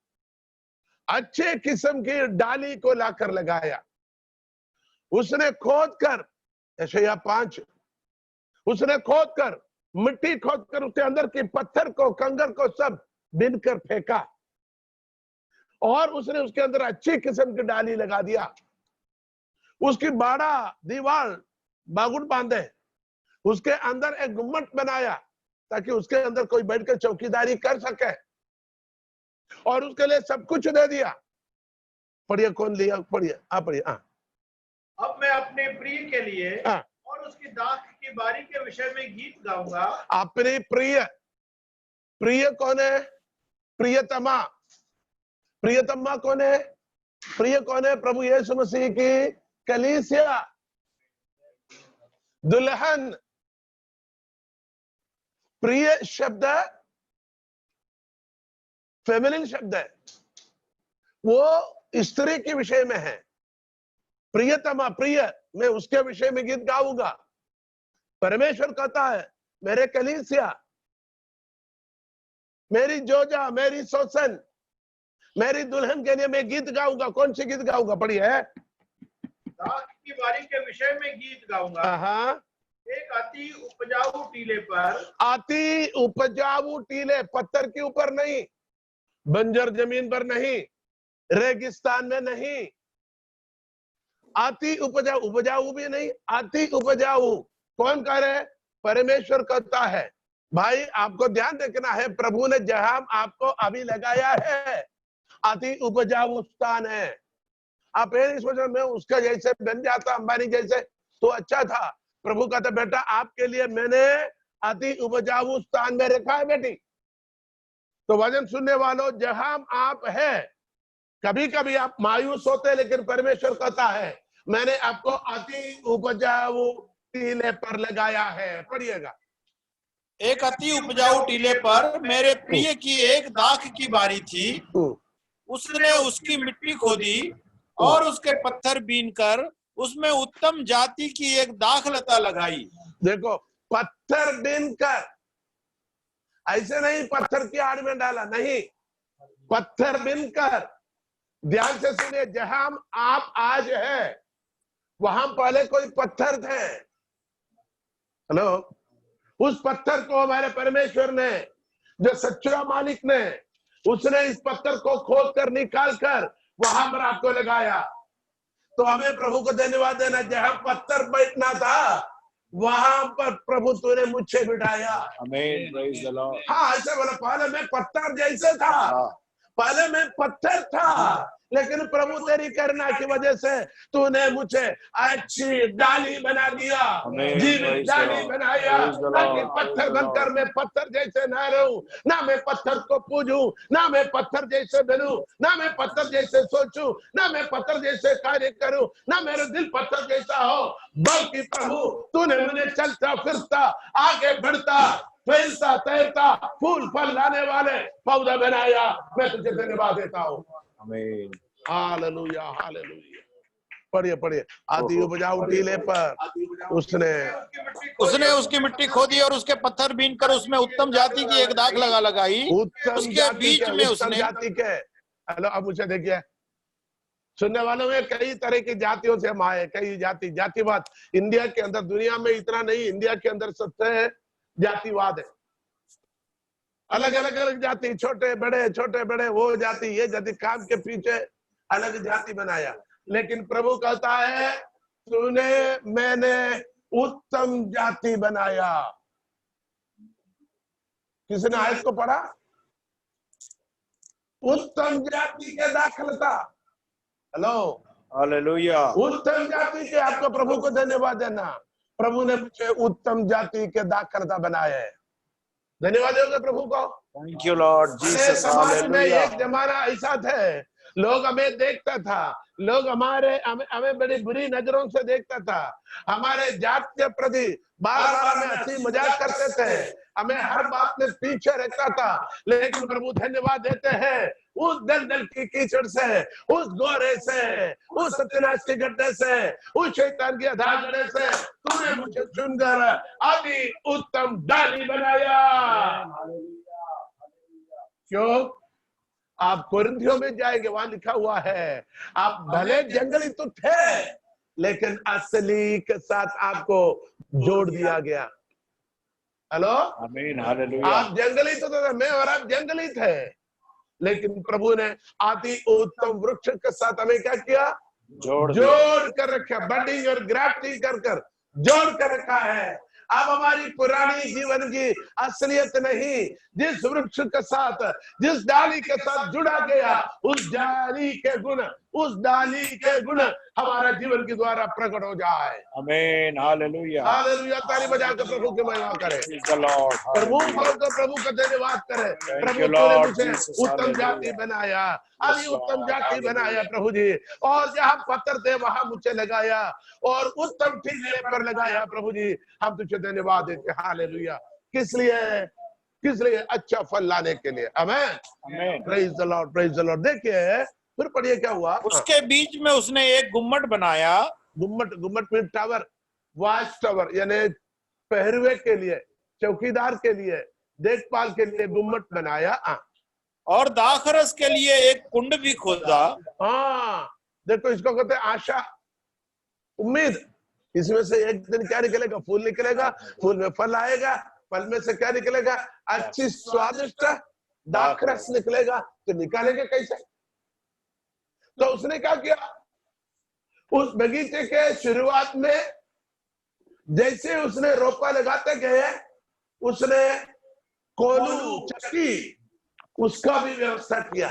अच्छे किस्म की डाली को लाकर लगाया। उसने खोदकर, यशायाह 5, उसने खोदकर, मिट्टी खोदकर उसके अंदर के पत्थर को, कंकर को सब बीनकर फेंका और उसने उसके अंदर अच्छी किस्म की डाली लगा दिया। उसकी बाड़ा दीवार बागुड़ बांधे, उसके अंदर एक गुम्मट बनाया ताकि उसके अंदर कोई बैठकर चौकीदारी कर सके, और उसके लिए सब कुछ दे दिया। पढ़िए, कौन लिया? पढ़िए, आप पढ़िए। अब मैं अपने प्रिय के लिए और उसकी दाख की बारी के विषय में गीत गाऊंगा। अपने प्रिय, प्रिय कौन है? प्रियतमा। प्रियतमा कौन है? प्रिय कौन है? प्रभु यीशु मसीह की कलीसिया, दुल्हन। प्रिय शब्द फेमिनिन शब्द है, वो स्त्री के विषय में है। प्रियतमा, प्रिय, मैं उसके विषय में गीत गाऊंगा। परमेश्वर कहता है, मेरे कलीसिया, मेरी जोजा, मेरी सोसन, मेरी दुल्हन के लिए मैं गीत गाऊंगा। कौन सी गीत गाऊंगा? पढ़िए। दाख की बारी के विषय में गीत गाऊंगा। एक अति उपजाऊ टीले पर, अति उपजाऊ टीले, पत्थर के ऊपर नहीं, बंजर जमीन पर नहीं, रेगिस्तान में नहीं, अति उपजाऊ, उपजाऊ भी नहीं, अति उपजाऊ। कौन कह रहे? परमेश्वर कहता है। भाई आपको ध्यान रखना है, प्रभु ने जहां आपको अभी लगाया है अति उपजाऊ स्थान है। आप ये नहीं सोच रहे मैं उसका जैसे बन जाता, अंबानी जैसे, तो अच्छा था। प्रभु कहता बेटा आपके लिए मैंने अति उपजाऊ स्थान में रखा है बेटी। तो वचन सुनने वालों, जहां आप है, कभी कभी आप मायूस होते हैं, लेकिन परमेश्वर कहता है मैंने आपको अति उपजाऊ टीले पर लगाया है। पढ़िएगा। एक अति उपजाऊ टीले पर मेरे प्रिय की एक दाख की बारी थी, उसने उसकी मिट्टी खोदी और उसके पत्थर बीनकर उसमें उत्तम जाति की एक दाख लता लगाई। देखो, पत्थर बीनकर, ऐसे नहीं पत्थर की आड़ में डाला, नहीं, पत्थर बीनकर। ध्यान से सुनिए, जहां आप आज है वहां पहले कोई पत्थर थे। हेलो, उस पत्थर को हमारे परमेश्वर ने, जो सच्चा मालिक ने, उसने इस पत्थर को खोद कर निकाल कर वहां पर आपको लगाया। तो हमें प्रभु को धन्यवाद देना, जहां पत्थर बैठना था वहां पर प्रभु तूने मुझे बिठाया। आमीन, प्रेज द लॉर्ड। हाँ, ऐसे बोला, पहले मैं पत्थर जैसे था, पहले मैं पत्थर था, लेकिन प्रभु तेरी करुणा की वजह से तूने मुझे अच्छी डाली बना दिया, जीवित डाली बनाया, ताकि पत्थर बनकर मैं पत्थर जैसे ना रहूं, ना मैं पत्थर को पूजूं, ना मैं पत्थर जैसे बनूं, ना मैं पत्थर जैसे सोचूं, ना मैं पत्थर जैसे कार्य करूं, ना मेरा दिल पत्थर जैसा हो, बल्कि प्रभु तूने मुझे चलता फिरता आगे बढ़ता फैलता तैरता फूल फल लाने वाले पौधा बनाया। मैं तुझे धन्यवाद देता हूँ। आमीन। Hallelujah hallelujah. पढ़िए पढ़िए। आदि उपजाऊ टीले पर उसने उसकी मिट्टी खोदी और उसके पत्थर बीन कर उसमें उत्तम जाति की एक दाख लगाई। उत्तम उसके जाति बीच के में उत्तम उसने जाति के हेलो अब मुझे देखिए, सुनने वालों में कई तरह की जातियों से हम आए, कई जातिवाद इंडिया के अंदर, दुनिया में इतना नहीं, इंडिया के अंदर सबसे जातिवाद है। अलग अलग जाति, छोटे बड़े वो जाति ये जाति, काम के पीछे अलग जाति बनाया। लेकिन प्रभु कहता है तूने मैंने उत्तम जाति बनाया। किसने आयत को पढ़ा? उत्तम जाति के दाखलता। Hello hallelujah. उत्तम जाति के आपको प्रभु को धन्यवाद देना। प्रभु ने मुझे उत्तम जाति के दाखलता बनाया है। धन्यवाद दोगे प्रभु को। Thank you Lord Jesus. समाज में एक जमाना ऐसा था, लोग हमें देखता था, लोग हमें बड़ी बुरी नजरों से देखता था, हमारे जात के प्रति बार बार हमें हंसी मजाक करते थे, हमें हर बात में पीछे रखता था। लेकिन प्रभु धन्यवाद देते हैं, उस दलदल की कीचड़ से, उस गोरे से, उस सत्यानाश के गड्ढे से, उस शैतान की अधागढ़े से तूने मुझे चुनकर अति उत्तम डाली बनाया। क्यों? आप कोरिन्थियों में जाएंगे, वहां लिखा हुआ है आप भले जंगली तो थे, लेकिन असली के साथ आपको जोड़ दिया गया। हेलो आमीन हालेलुया। आप जंगली तो थे, मैं और आप जंगली थे, लेकिन प्रभु ने अति उत्तम वृक्ष के साथ हमें क्या किया? जोड़ कर रखा, बडिंग और ग्राफ्टिंग कर जोड़ कर रखा है। अब हमारी पुरानी जीवन की असलियत नहीं, जिस वृक्ष के साथ, जिस डाली के साथ जुड़ा गया, उस डाली के गुण हमारा जीवन के द्वारा प्रकट हो जाए। आमीन हालेलुया। हालेलुया। ताली बजाकर प्रभु की महिमा करें, प्रभु का धन्यवाद करें। प्रभु ने मुझे उत्तम जाति बनाया, अभी उत्तम जाति बनाया प्रभु जी, और जहाँ पत्थर थे वहां मुझे लगाया और उत्तम टीले पर लगाया। प्रभु जी हम तुझे धन्यवाद देते। हालेलुया। किस लिए? अच्छा फल लाने के लिए। आमीन। Praise the Lord, praise the Lord. देखिए फिर पढ़िए क्या हुआ। उसके बीच में उसने एक गुम्मट बनाया। गुम्मट में टावर, वॉच टावर, यानी पहरवे के लिए, चौकीदार के लिए, देखभाल के लिए गुम्मट बनाया। और दाखरस के लिए एक कुंड भी खोदा। देखो इसको कहते हैं आशा, उम्मीद। इसमें से एक दिन क्या निकलेगा? फूल निकलेगा, फूल में फल आएगा, फल में से क्या निकलेगा? अच्छी स्वादिष्ट दाखरस निकलेगा। तो निकालेंगे कैसे? तो उसने क्या किया? उस बगीचे के शुरुआत में जैसे उसने रोपा लगाते गए, उसने कोलू चक्की उसका भी व्यवस्था किया,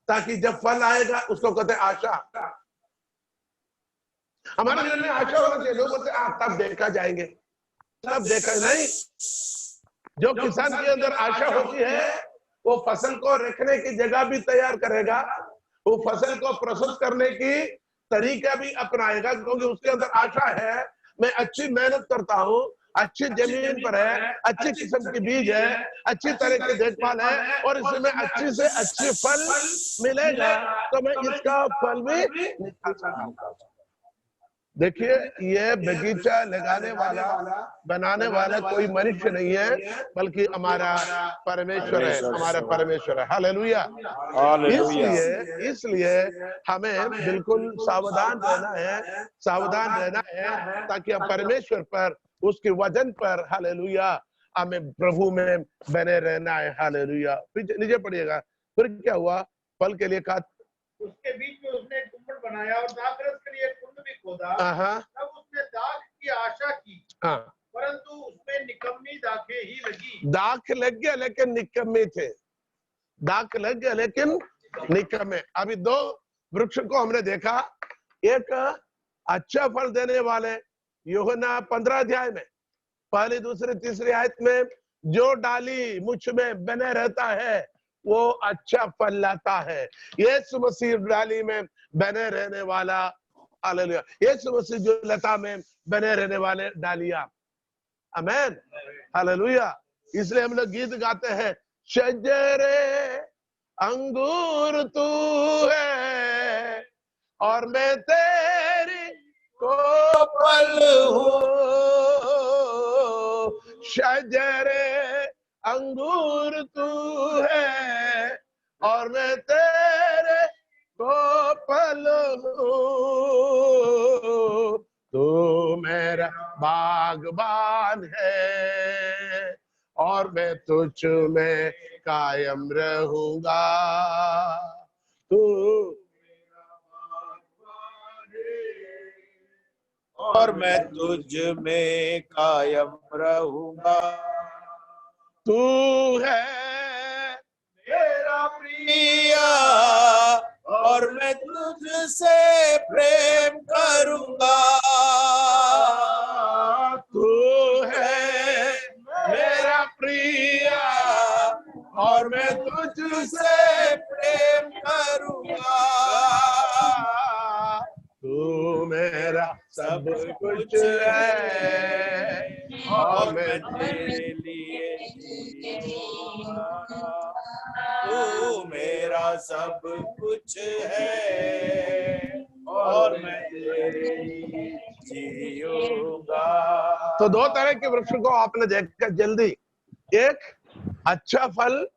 ताकि जब फल आएगा उसको कहते आशा। हमारे जीवन में आशा होना चाहिए। लोग बोलते तब देखा जाएंगे, तब देखा नहीं। जो किसान के अंदर आशा होती है, वो फसल को रखने की जगह भी तैयार करेगा, वो फसल को प्रोसेस करने की तरीका भी अपनाएगा, क्योंकि उसके अंदर आशा है मैं अच्छी मेहनत करता हूँ, अच्छी जमीन पर है, अच्छी किस्म की बीज है, अच्छी तरह की देखभाल है, और इसमें अच्छी से अच्छी फल मिलेगा, तो मैं इसका फल भी निकाल सकता। देखिए ये बगीचा लगाने वाला, बनाने वाला कोई मनुष्य नहीं है, बल्कि हमारा परमेश्वर है, हमारा परमेश्वर है। हालेलुया। इसलिए हमें बिल्कुल सावधान रहना है, ताकि हम परमेश्वर पर, उसके वचन पर, हालेलुया, हमें प्रभु में बने रहना है। हालेलुया। नीचे पढ़िएगा फिर क्या हुआ। फल के लिए कहा उसके बीच में उसने एक गुम्मट बनाया और दाखरस के लिए एक कुंड भी खोदा। तब उसने दाख की आशा की, परंतु उसमें निकम्मी दाखें ही लगी। दाख लग गया लेकिन निकम्मे थे। दाख लग गया लेकिन निकम्मे। अभी दो वृक्ष को हमने देखा, एक अच्छा फल देने वाले यूहन्ना 15 अध्याय में पहली दूसरी तीसरी आयत में जो डाली मुझ में बने रहता है वो अच्छा फल लाता है। यीशु मसीह डाली में बने रहने वाला, हालेलुया, यीशु मसीह जो लता में बने रहने वाले डालिया, आमेन, हालेलुया। इसलिए हम लोग गीत गाते हैं, शजरे अंगूर तू है और मैं तेरी कोपल हूँ, शजरे अंगूर तू है और मैं तेरे कोपल हूँ, तू मेरा बागबान है और मैं तुझ में कायम रहूंगा, तू और मैं तुझ में कायम रहूंगा, तू है मेरा प्रिया और मैं तुझसे प्रेम करूंगा, तू है मेरा प्रिया और मैं तुझसे प्रेम करूंगा, तू मेरा सब कुछ है और मैं तेरे लिए जीऊंगा, तू मेरा सब कुछ है और मैं तेरे लिए जीऊंगा। तो दो तरह के वृक्ष को आपने देखा जल्दी, एक अच्छा फल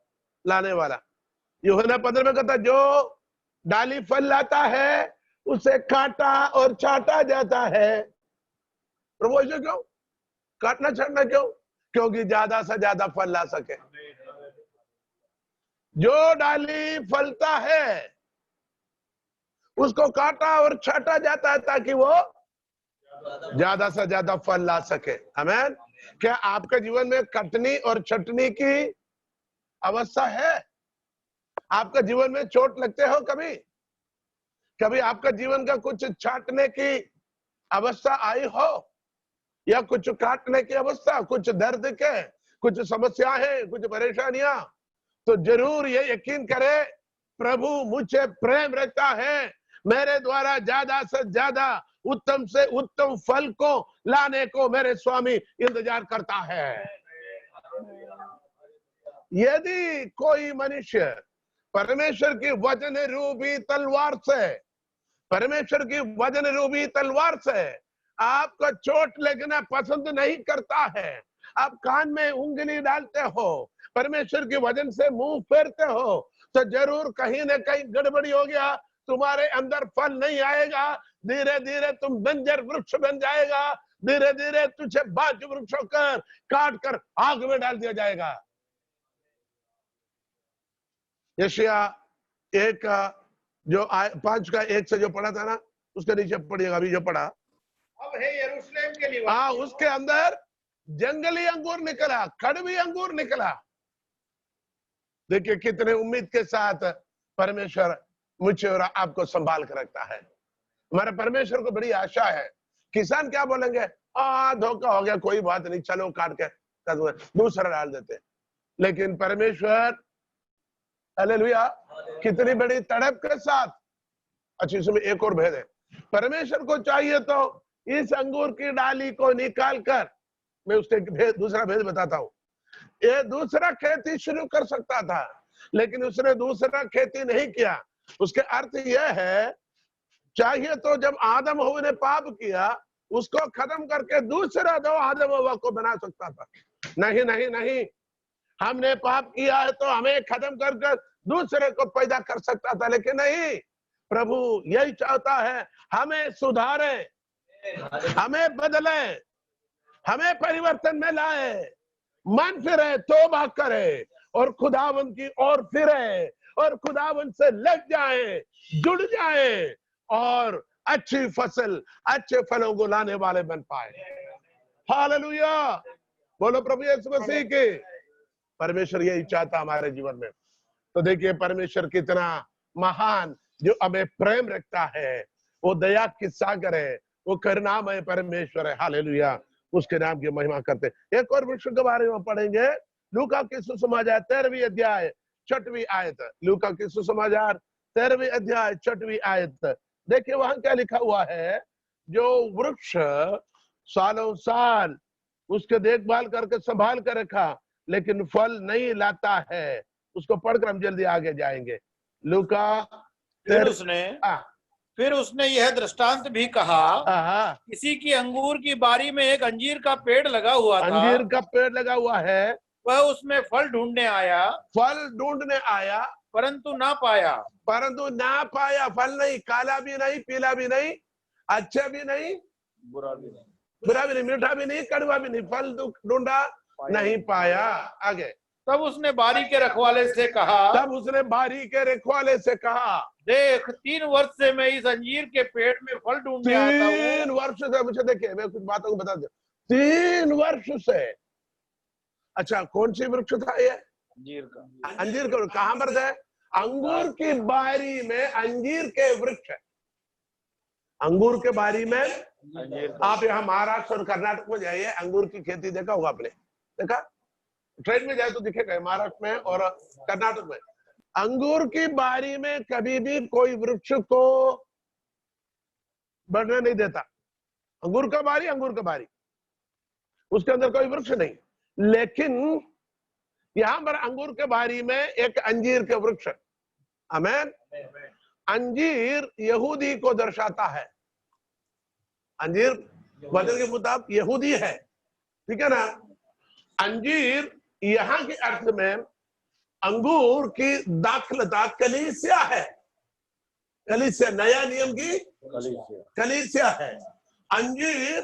लाने वाला, यूहन्ना 15 में कहता जो डाली फल लाता है उसे काटा और छाटा जाता है। प्रभु ऐसे क्यों? काटना छाटना क्यों? क्योंकि ज्यादा से ज्यादा फल ला सके। जो डाली फलता है उसको काटा और छाटा जाता है ताकि वो ज्यादा से ज्यादा फल ला सके। आमीन। क्या आपके जीवन में कटनी और छटनी की अवस्था है? आपके जीवन में चोट लगते हो कभी? कभी आपका जीवन का कुछ छाटने की अवस्था आई हो या कुछ काटने की अवस्था, कुछ दर्द के, कुछ समस्याएं, कुछ परेशानियां, तो जरूर ये यकीन करे प्रभु मुझे प्रेम रखता है, मेरे द्वारा ज्यादा से ज्यादा उत्तम से उत्तम फल को लाने को मेरे स्वामी इंतजार करता है। यदि कोई मनुष्य परमेश्वर की वचन रूपी तलवार से, परमेश्वर की वचन रूपी तलवार से आपका चोट लगना पसंद नहीं करता है, आप कान में उंगली डालते हो, परमेश्वर के वचन से मुंह फेरते हो, तो जरूर कहीं ना कहीं गड़बड़ी हो गया, तुम्हारे अंदर फल नहीं आएगा, धीरे धीरे तुम बंजर वृक्ष बन जाएगा, धीरे धीरे तुझे बांझ वृक्ष होकर काट कर आग में डाल दिया जाएगा। यशायाह 1 का जो 5 का 1 से जो पढ़ा था ना, उसके नीचे पढ़िएगा अभी जो पढ़ा। अब है यरूशलेम के निवासी, उसके अंदर जंगली अंगूर निकला, कड़वी अंगूर निकला। देखिए कितने उम्मीद के साथ परमेश्वर मुझे और आपको संभाल कर रखता है। हमारे परमेश्वर को बड़ी आशा है। किसान क्या बोलेंगे, धोखा हो गया, कोई बात नहीं, चलो काट के दूसरा डाल देते। लेकिन परमेश्वर, हालेलुया, कितनी बड़ी तड़प के साथ। अच्छा, इसमें एक और भेद है। परमेश्वर को चाहिए तो इस अंगूर की डाली को निकाल कर, मैं उसके दूसरा भेद बताता हूँ, ये दूसरा खेती शुरू कर सकता था, लेकिन उसने दूसरा खेती नहीं किया। उसके अर्थ यह है, चाहिए तो जब आदम हव्वा ने पाप किया उसको खत्म करके दूसरा दो आदम हव्वा को बना सकता था। नहीं नहीं नहीं, हमने पाप किया है तो हमें खत्म कर दूसरे को पैदा कर सकता था, लेकिन नहीं, प्रभु यही चाहता है हमें सुधारे, हमें बदले, हमें परिवर्तन में लाए, मन फिरे, तौबा करे और खुदावन की ओर फिरे और खुदावन से लग जाए, जुड़ जाए और अच्छी फसल, अच्छे फलों को लाने वाले बन पाए। हालेलुया, बोलो प्रभु यीशु मसीह के। परमेश्वर यही चाहता हमारे जीवन में। तो देखिए परमेश्वर कितना महान जो हमें प्रेम रखता है, वो दया की सागर है, वो करुणामय परमेश्वर है। हालेलुया, उसके नाम की महिमा करते। एक और वृक्ष के बारे में पढ़ेंगे, लूका के सुसमाचार 13वीं अध्याय 6वीं आयत। लूका के सुसमाचार 13वीं अध्याय 6वीं आयत। देखिए वहां क्या लिखा हुआ है, जो वृक्ष सालों साल उसके देखभाल करके संभाल कर रखा लेकिन फल नहीं लाता है, उसको पढ़कर हम जल्दी आगे जाएंगे। लूका फिर उसने यह दृष्टांत भी कहा, किसी की अंगूर की बारी में एक अंजीर का पेड़ लगा हुआ था। अंजीर का पेड़ लगा हुआ है, वह उसमें फल ढूंढने आया, परंतु ना पाया। फल नहीं, काला भी नहीं, पीला भी नहीं, अच्छा भी नहीं, बुरा भी नहीं, मीठा भी नहीं, कड़वा भी नहीं, फल ढूंढा नहीं पाया। आगे। तब उसने बारी के रखवाले से कहा, देख 3 वर्ष से मैं इस अंजीर के पेड़ में फल ढूंढने आता हूँ। 3 वर्ष से। मुझे देखिए, मैं कुछ बातों को बता दूं। 3 वर्ष से। अच्छा, कौन सी वृक्ष था ये? अंजीर का। कहां पर है? अंगूर की बारी में अंजीर के वृक्ष है। अंगूर के बारी में आप यहाँ महाराष्ट्र और कर्नाटक में जाइए, अंगूर की खेती देखा होगा आपने, देखा? ट्रेन में जाए तो दिखेगा, महाराष्ट्र में और कर्नाटक में। अंगूर की बारी में कभी भी कोई वृक्ष को बढ़ने नहीं देता। अंगूर का बारी, उसके अंदर कोई वृक्ष नहीं। लेकिन यहां पर अंगूर के बारी में एक अंजीर के वृक्ष। आमीन। अंजीर यहूदी को दर्शाता है। अंजीर वचन के मुताबिक यहूदी है, ठीक है ना? अंजीर यहाँ के अर्थ में अंगूर की दाखलता कलीसिया है। कलीसिया, नया नियम की कलीसिया है। अंजीर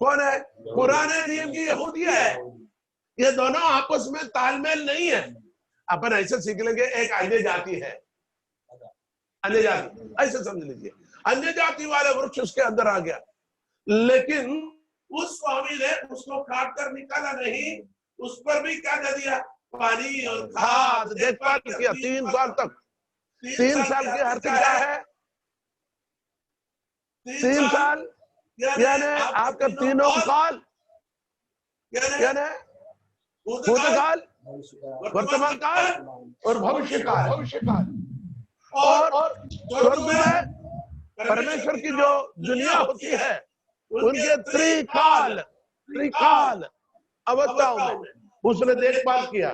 कौन है? पुराने नियम की यहूदी है। ये दोनों आपस में तालमेल नहीं है। अपन ऐसे सीख लेंगे, एक अन्य जाति है, अन्य जाति, ऐसे समझ लीजिए। अन्य जाति वाले वृक्ष उसके अंदर आ गया, लेकिन उस स्वामी ने उसको काट कर निकाला नहीं, उस पर भी क्या कर दिया? पानी और खाद देखभाल किया 3 साल तक। 3 साल के अर्थ क्या है? 3 साल यानी आपका तीनों काल, यानी भूतकाल, वर्तमान काल और भविष्य काल। और स्वर्ग में परमेश्वर की जो दुनिया होती है, उनके त्रिकाल अवस्थाओं में उसने देखभाल किया,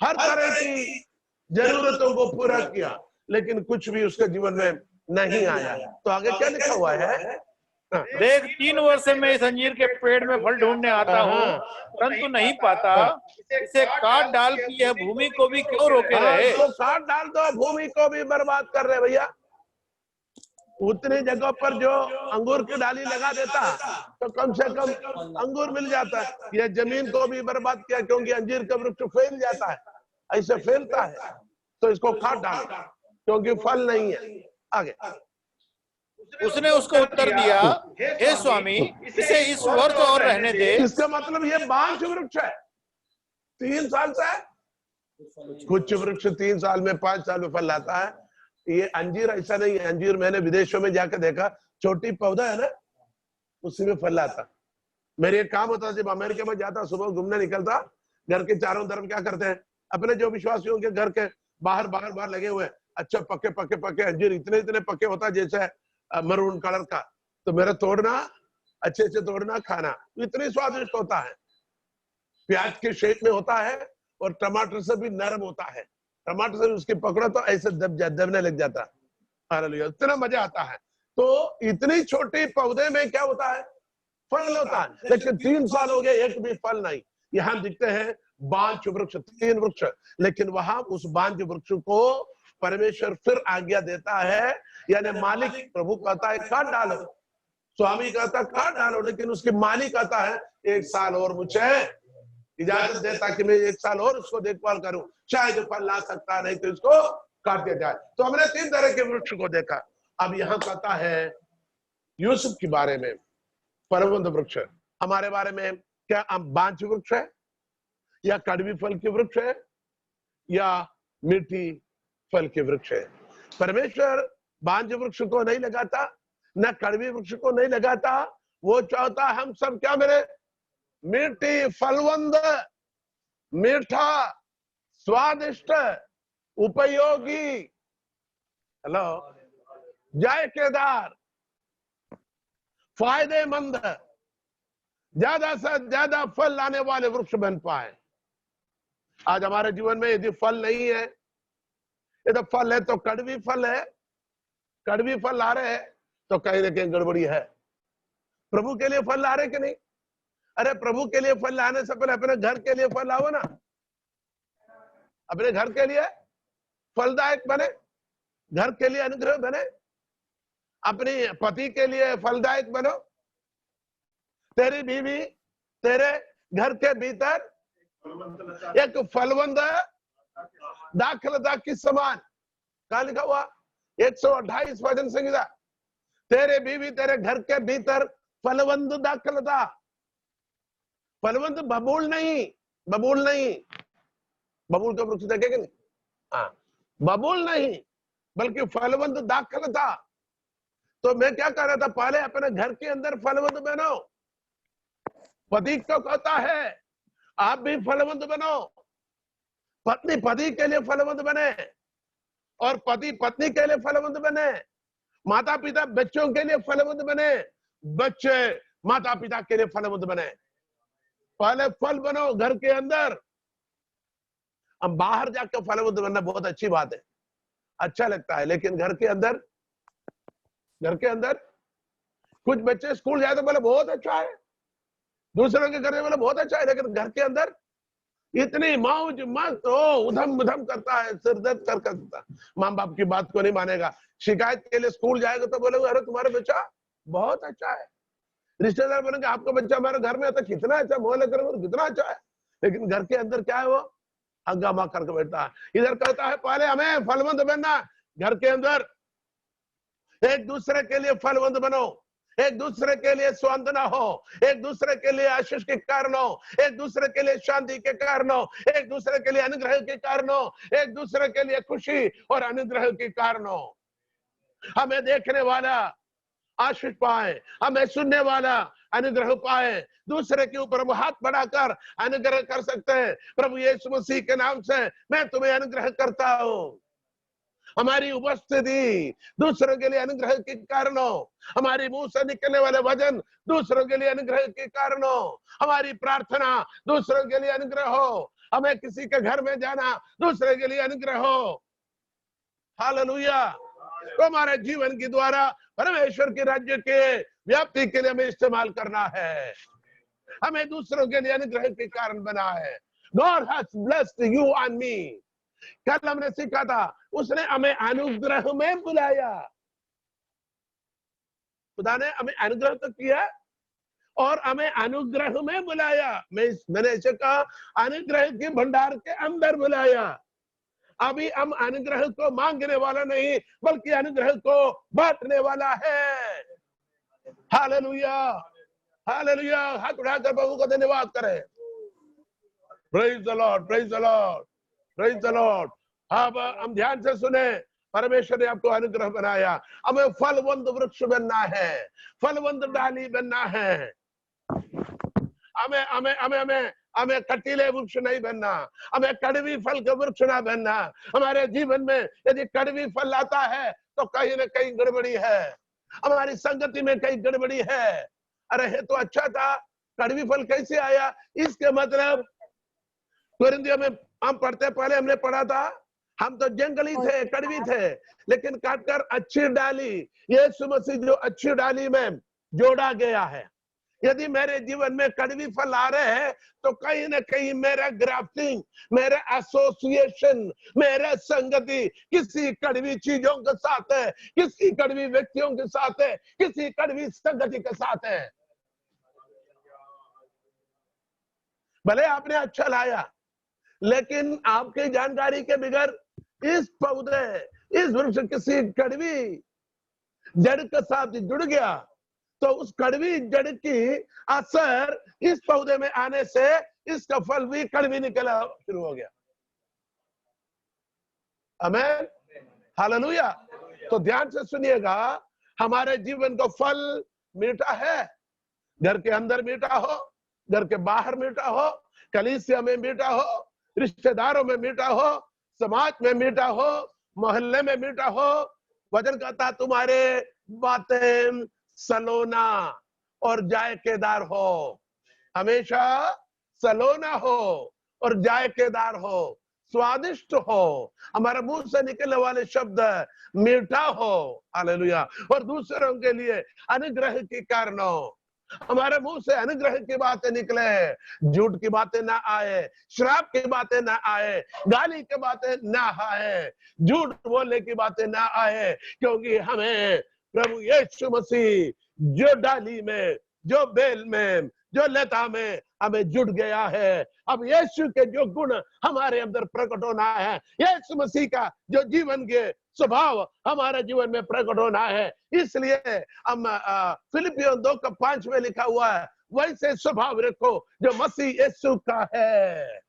हर तरह की जरूरतों को पूरा किया, लेकिन कुछ भी उसके जीवन में नहीं आया। तो आगे क्या लिखा हुआ है? देख 3 वर्ष से मैं इस अंजीर के पेड़ में फल ढूंढने आता हूँ, परंतु नहीं पाता। इसे काट डाल की यह भूमि को भी क्यों रोके रहे? तो काट डाल दो, भूमि को भी बर्बाद कर रहे भैया। उतनी जगह पर जो अंगूर की डाली लगा देता तो कम से कम अंगूर मिल जाता है। यह जमीन को भी बर्बाद किया, क्योंकि अंजीर का वृक्ष फैल जाता है, ऐसे फैलता है, तो इसको काट डालो क्योंकि फल नहीं है। आगे। उसने उसको उत्तर दिया, हे स्वामी, इसे इस वर्ष और रहने दे। इसका मतलब ये बांझ वृक्ष है, 3 साल से। कुछ वृक्ष 3 साल में 5 साल में फल लाता है, ये अंजीर ऐसा नहीं है। अंजीर मैंने विदेशों में जाकर देखा, छोटी पौधा है ना, उसी में फल लाता। मेरे एक काम होता, जब अमेरिका में जाता, सुबह घूमने निकलता, घर के चारों तरफ क्या करते हैं, अपने जो विश्वासियों के घर के बाहर लगे हुए अच्छा पके अंजीर, इतने पके होता है जैसे मरून कलर का। तो मेरा तोड़ना, अच्छे से तोड़ना, खाना, इतनी स्वादिष्ट होता है। प्याज के शेप में होता है और टमाटर से भी नरम होता है। टमाटर से उसकी पकड़ो तो ऐसे दबने लग जाता है। हालेलुया, इतना मजा आता है। तो इतनी छोटी पौधे में क्या होता है? फल होता है। लेकिन 3 साल हो गए, एक भी फल नहीं। यहाँ दिखते हैं बांझ वृक्ष, 3 वृक्ष, लेकिन वहां उस बांझ वृक्ष को परमेश्वर फिर आज्ञा देता है, यानी मालिक, प्रभु कहता है काट डालो, स्वामी कहता है काट डालो, लेकिन उसके मालिक कहता है 1 साल और मुझे इजाजत देता कि मैं 1 साल और उसको देखभाल करूं, शायद फल ला सकता, नहीं तो इसको काट दिया जाए। तो हमने 3 तरह के वृक्ष को देखा। अब यहाँ कहता है यूसुफ के बारे में, परमंद वृक्ष। हमारे बारे में क्या बांझ वृक्ष है, या कड़वी फल के वृक्ष है, या मीठी फल के वृक्ष है? परमेश्वर बांज वृक्ष को नहीं लगाता, न कड़वी वृक्ष को नहीं लगाता। वो चाहता हम सब क्या मिले? मीठी, फलवंत, मीठा, स्वादिष्ट, उपयोगी, हेलो, जायकेदार, फायदेमंद, ज्यादा से ज्यादा फल लाने वाले वृक्ष बन पाए। आज हमारे जीवन में यदि फल नहीं है, यदि फल है तो कड़वी फल है, कड़वी फल ला रहे हैं तो कहीं ना कहीं गड़बड़ी है। प्रभु के लिए फल ला रहे कि नहीं? अरे प्रभु के लिए फल लाने से पहले अपने घर के लिए फल लाओ ना। अपने घर के लिए फलदायक बने, घर के लिए अनुग्रह बने, अपनी पति के लिए फलदायक बनो। तेरी बीवी तेरे घर के भीतर एक फलवंत दाखलता की समान, कहा लिखा हुआ 128 वचन संहिता, तेरे बीवी तेरे घर के भीतर फलवंत दाखलता। फलवंत बबूल नहीं, बबूल नहीं, बबूल का वृक्ष देखेंगे नहीं, हाँ, बबूल नहीं बल्कि फलवंत दाखलता। तो मैं क्या कह रहा था, पहले अपने घर के अंदर फलवंत बनो। पति को कहता है आप भी फलवंत बनो, पत्नी पति के लिए फलवंत बने और पति पत्नी के लिए फलवंत बने, माता पिता बच्चों के लिए फलवंत बने, बच्चे माता पिता के लिए फलवंत बने। पहले फल बनो घर के अंदर। अब बाहर जाकर फलवंत बनना बहुत अच्छी बात है, अच्छा लगता है, लेकिन घर के अंदर कुछ बच्चे स्कूल जाए तो बोले बहुत अच्छा है, दूसरों के घर में बोले बहुत अच्छा है, लेकिन घर के अंदर इतनी मौज मस्त उधम उधम करता है, सिर दर्द करता है, माँ बाप की बात को नहीं मानेगा। शिकायत के लिए स्कूल जाएगा तो बोलेगा अरे तुम्हारा बच्चा बहुत अच्छा है। रिश्तेदार बोलेंगे आपका बच्चा हमारे घर में आता कितना अच्छा, मोहल्ले कर कितना अच्छा है, लेकिन घर के अंदर क्या है, वो हंगामा करके बैठता है। इधर कहता है पहले हमें फलवंत बनना, घर के अंदर एक दूसरे के लिए फलवंत बनो, एक दूसरे के लिए स्वांतना हो, एक दूसरे के लिए आशीष के कारण हो, एक दूसरे के लिए शांति के कारण हो, एक दूसरे के लिए अनुग्रह के कारण हो, एक दूसरे के लिए खुशी और अनुग्रह के कारण हो। हमें देखने वाला आशीष पाए, हमें सुनने वाला अनुग्रह पाए, दूसरे के ऊपर वो हाथ बढ़ाकर अनुग्रह कर सकते हैं। प्रभु यीशु मसीह के नाम से मैं तुम्हें अनुग्रह करता हूं। हमारी उपस्थिति दूसरों के लिए अनुग्रह के कारण हो, हमारी मुंह से निकलने वाले वचन दूसरों के लिए अनुग्रह के कारण हो, हमारी प्रार्थना दूसरों के लिए अनुग्रह हो, हमें किसी के घर में जाना दूसरे के लिए अनुग्रह हो। हालेलुया। तो हमारे जीवन के द्वारा परमेश्वर के राज्य के व्याप्ति के लिए हमें इस्तेमाल करना है, हमें दूसरों के लिए अनुग्रह के कारण बना है। God has blessed you and me। कल हमने सीखा था उसने हमें अनुग्रह में बुलाया, खुदा ने हमें अनुग्रह तो किया और हमें अनुग्रह में बुलाया। मैंने ऐसे कहा अनुग्रह के भंडार के अंदर बुलाया। अभी हम अनुग्रह को मांगने वाला नहीं बल्कि अनुग्रह को बांटने वाला है। Hallelujah, hallelujah. हाथ उठाकर प्रभु को धन्यवाद करें। Praise the Lord, praise the Lord, praise the Lord. अब हम ध्यान से सुने, परमेश्वर ने आपको अनुग्रह बनाया, हमें फलवंत वृक्ष बनना है, फलवंत डाली बनना है। हमें हमें हमें हमें हमें कटीले वृक्ष नहीं बनना, हमें कड़वी फल का वृक्ष ना बनना। हमारे जीवन में यदि कड़वी फल लाता है तो कहीं ना कहीं गड़बड़ी है, हमारी संगति में कहीं गड़बड़ी है। अरे है तो अच्छा था, कड़वी फल कैसे आया? इसके मतलब कुरिन्थियों में हम पढ़ते पहले हमने पढ़ा था, हम तो जंगली थे, कड़वी थे, लेकिन काटकर अच्छी डाली, यीशु मसीह जो अच्छी डाली में जोड़ा गया है। यदि मेरे जीवन में कड़वी फल आ रहे हैं तो कहीं ना कहीं मेरा ग्राफ्टिंग, मेरा एसोसिएशन, मेरा संगति किसी कड़वी चीजों के साथ है, किसी कड़वी व्यक्तियों के साथ है, किसी कड़वी संगति के साथ है। भले आपने अच्छा लाया, लेकिन आपकी जानकारी के बगैर इस पौधे, इस वृक्ष किसी कड़वी जड़ के साथ जुड़ गया तो उस कड़वी जड़ की असर इस पौधे में आने से इसका फल भी कड़वी निकला शुरू हो गया। आमीन, हालेलुया। तो ध्यान से सुनिएगा, हमारे जीवन का फल मीठा है। घर के अंदर मीठा हो, घर के बाहर मीठा हो, कलीसिया में मीठा हो, रिश्तेदारों में मीठा हो, समाज में मीठा हो, मोहल्ले में मीठा हो। वचन कहता तुम्हारे बातें सलोना और जायकेदार हो, हमेशा सलोना हो और जायकेदार हो, स्वादिष्ट हो। हमारे मुंह से निकलने वाले शब्द मीठा हो, हालेलुया, और दूसरों के लिए अनुग्रह के कारण हो। हमारे मुंह से अनुग्रह की बातें निकले, झूठ की बातें ना आए, श्राप की बातें ना आए, गाली की बातें ना आए, झूठ बोलने की बातें ना आए, क्योंकि हमें प्रभु यीशु मसीह जो डाली में, जो बेल में, जो लता में हमें जुड़ गया है। अब यीशु के जो गुण हमारे अंदर प्रकट होना है, यीशु मसीह का जो जीवन के स्वभाव हमारे जीवन में प्रकट होना है। इसलिए हम फिलिपियों 2:5 में लिखा हुआ है, वैसे स्वभाव रखो जो मसीह यीशु का है।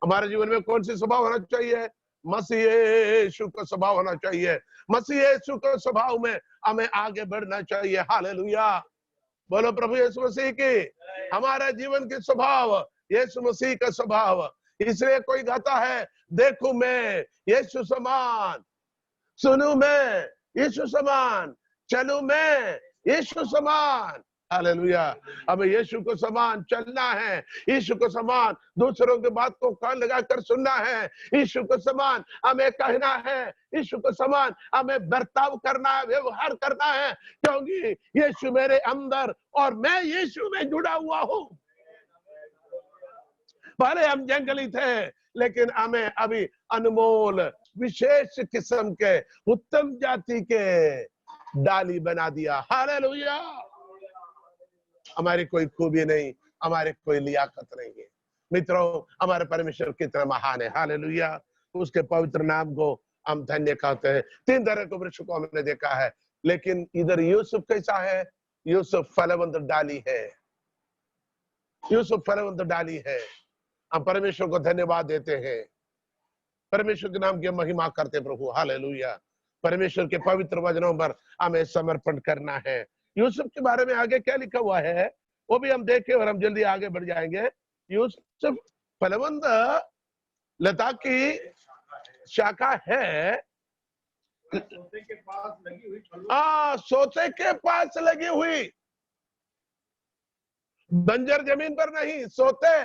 हमारे जीवन में कौन सी स्वभाव होना चाहिए? मसीह यीशु का स्वभाव होना चाहिए। मसीह यीशु के स्वभाव में हमें आगे बढ़ना चाहिए। हालेलुया, बोलो प्रभु यीशु मसीह की। हमारे जीवन के स्वभाव यीशु मसीह का स्वभाव। इसलिए कोई गाता है, देखूं मैं यीशु समान, सुनूं मैं यीशु समान, चलूं मैं यीशु समान। हालेलुया, हमें यीशु को समान चलना है, यीशु को समान दूसरों की बात को कान लगाकर सुनना है, यीशु को समान हमें कहना है, यीशु को समान हमें बर्ताव करना है, व्यवहार करना है, क्योंकि यीशु मेरे अंदर और मैं यीशु में जुड़ा हुआ हूं। पहले हम जंगली थे, लेकिन हमें अभी अनमोल विशेष किस्म के उत्तम जाति के डाली बना दिया। हालेलुया, हमारी कोई खूबी नहीं, हमारे कोई लियाकत नहीं है। मित्रों, हमारे परमेश्वर कितना महान है। हालेलुया, उसके पवित्र नाम को हम धन्य कहते हैं। 3 तरह के वृक्ष को हमने देखा है, लेकिन इधर यूसुफ कैसा है? यूसुफ फलवंत डाली है, यूसुफ फलवंत डाली है। हम परमेश्वर को धन्यवाद देते हैं, परमेश्वर के नाम की महिमा करते प्रभु। हालेलुया, परमेश्वर के पवित्र वचनों पर हमें समर्पण करना है। यूसुफ के बारे में आगे क्या लिखा हुआ है वो भी हम देखें और हम जल्दी आगे बढ़ जाएंगे। यूसुफ फलवंत लता की शाखा है, सोते के पास लगी हुई, सोते के पास लगी हुई, बंजर जमीन पर नहीं, सोते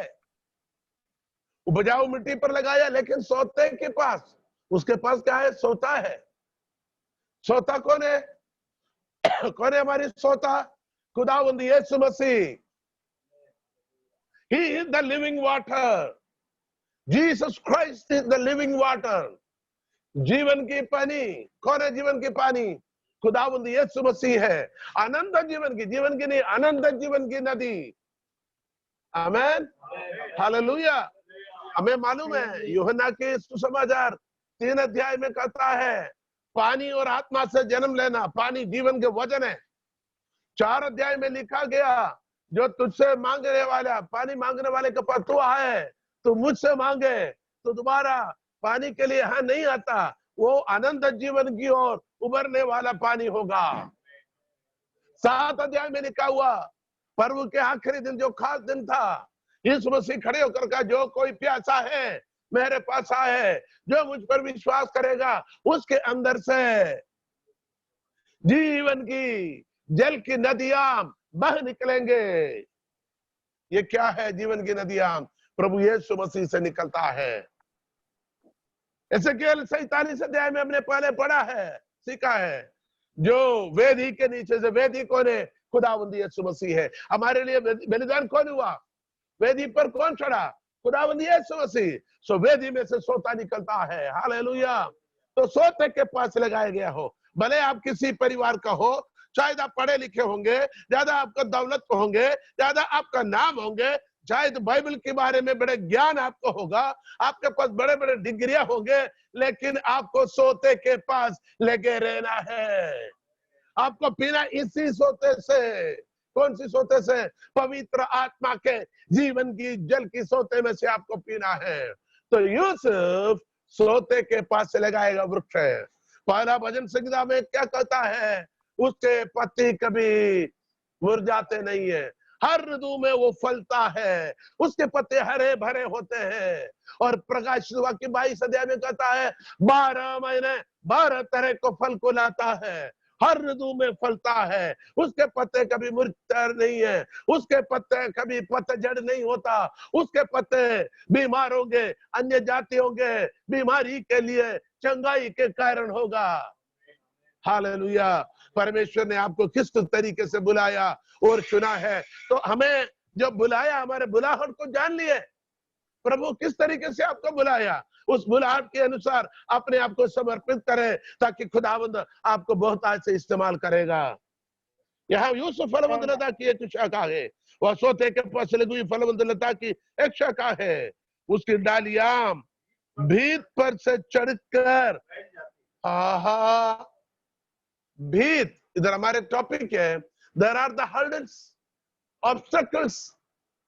उपजाऊ मिट्टी पर लगाया, लेकिन सोते के पास, उसके पास क्या है? सोता है। सोता कौन है? कौन है हमारी सोता? खुदावंद यीशु मसीह। He is the living water. Jesus Christ is the living water. जीवन की पानी। कौन है जीवन की पानी? खुदावंद यीशु मसीह है। अनंत जीवन की, जीवन की नहीं, अनंत जीवन की नदी। आमेन, हालेलुया। हमें मालूम है यूहन्ना के सुसमाचार 3 अध्याय में कहता है पानी और आत्मा से जन्म लेना, पानी जीवन के वचन है। 4 अध्याय में लिखा गया जो तुझसे मांगने वाला, पानी मांगने वाले के पास तू आए, तू मुझसे मांगे तो तुम्हारा पानी के लिए यहाँ नहीं आता, वो अनंत जीवन की ओर उभरने वाला पानी होगा। 7 अध्याय में लिखा हुआ प्रभु के आखिरी दिन जो खास दिन था, यीशु मसीह खड़े होकर कहा जो कोई प्यासा है मेरे पास आए, जो मुझ पर विश्वास करेगा उसके अंदर से जीवन की जल की नदियां बह निकलेंगे। ये क्या है? जीवन की नदियां प्रभु यीशु मसीह से निकलता है। एसेकिएल 47 अध्याय में हमने पहले पढ़ा है, सीखा है, जो वेदी के नीचे से, वेदी कौन है? खुदावंद यीशु मसीह है। हमारे लिए बलिदान कौन हुआ? वेदी पर कौन चढ़ा? खुदावंद यीशु मसीह। सो वेदी में से सोता निकलता है। हालेलुया, तो सोते के पास लगाया गया हो, भले आप किसी परिवार का हो, शायद आप पढ़े लिखे होंगे, ज्यादा आपका दौलत होंगे, ज्यादा आपका नाम होंगे, शायद बाइबल के बारे में बड़े ज्ञान आपको होगा, आपके पास बड़े बड़े डिग्रियां होंगे, लेकिन आपको सोते के पास लगे रहना है। आपको पीना इसी सोते से। कौन सी सोते से? पवित्र आत्मा के जीवन की जल की सोते में से आपको पीना है। तो यूसुफ सोते के पास से लगाएगा वृक्ष है। पहला भजन संहिता में क्या कहता है, उसके पत्ते कभी मुरझाते नहीं है, हर ऋतु में वो फलता है, उसके पत्ते हरे भरे होते हैं। और प्रकाश वाक्य 22 अध्याय में कहता है 12 महीने 12 तरह को फल को लाता है, हर ऋतु में फलता है, उसके पत्ते कभी मुरझाते नहीं है, उसके पत्ते कभी पतझड़ नहीं होता, उसके पत्ते बीमार होंगे, अन्य जाति होंगे, बीमारी के लिए चंगाई के कारण होगा। हालेलुया। परमेश्वर ने आपको किस तरीके से बुलाया और चुना है, तो हमें जब बुलाया, हमारे बुलाहट को जान लिए, प्रभु किस तरीके से आपको बुलाया, उस बुलाहट के अनुसार अपने आप को समर्पित करें, ताकि खुदावंद आपको बहुत आज से इस्तेमाल करेगा। यहाँ यूसुफ फलवंत लता की एक शाखा है, वह सोते के पास लगी हुई फलवंत लता की एक शाखा है, उसकी डालियां भीत पर से चढ़कर, आहा, भीत इधर हमारे टॉपिक है, there are the hurdles, obstacles,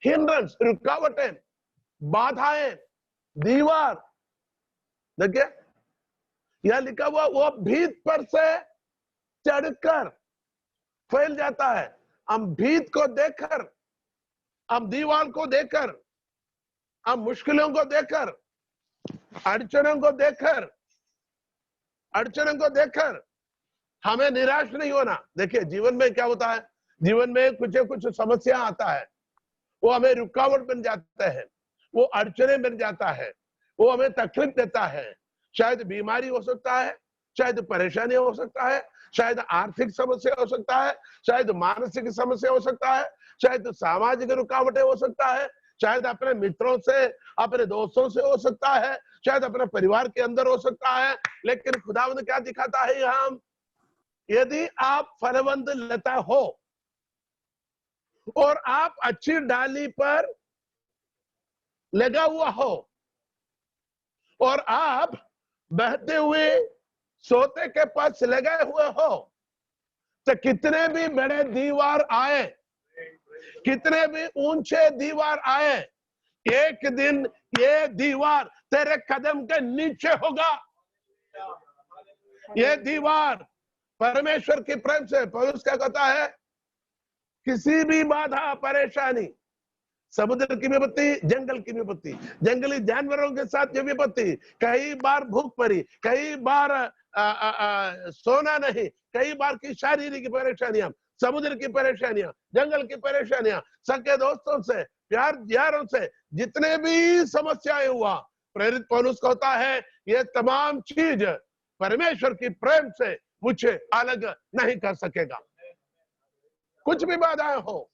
hindrance, रुकावटें, बाधाएं, दीवार, देखिए यह लिखा हुआ, वो भीत पर से चढ़कर फैल जाता है। हम भीत को देखकर, हम दीवार को देखकर, हम मुश्किलों को देखकर, अड़चनों को देखकर हमें निराश नहीं होना। देखिए जीवन में क्या होता है, जीवन में कुछ समस्या आता है, वो हमें रुकावट बन जाता है, वो अड़चने बन जाता है, वो हमें तकलीफ देता है। शायद बीमारी हो सकता है, शायद परेशानी हो सकता है, शायद आर्थिक समस्या हो सकता है, शायद मानसिक समस्या हो सकता है, शायद सामाजिक रुकावटें हो सकता है, शायद अपने मित्रों से, अपने दोस्तों से हो सकता है, शायद अपने परिवार के अंदर हो सकता है। लेकिन खुदावंद क्या दिखाता है यहाँ, यदि आप फलवंत लता हो और आप अच्छी डाली पर लगा हुआ हो और आप बहते हुए सोते के पास लगे हुए हो, तो कितने भी बड़े दीवार आए, कितने भी ऊंचे दीवार आए, एक दिन ये दीवार तेरे कदम के नीचे होगा। ये दीवार परमेश्वर की प्रेम से, पौलुस क्या कहता है, किसी भी बाधा परेशानी, समुद्र की विपत्ति, जंगल की विपत्ति, जंगली जानवरों के साथ जो विपत्ति, कई बार भूख पड़ी, कई बार सोना नहीं, कई बार की शारीरिक परेशानियां, समुद्र की परेशानियां, जंगल की परेशानियां, सके दोस्तों से, प्यार यारों से, जितने भी समस्याएं हुआ, प्रेरित पौलुस कहता है ये तमाम चीज परमेश्वर की प्रेम से मुझे अलग नहीं कर सकेगा। कुछ भी बाधाएं हो,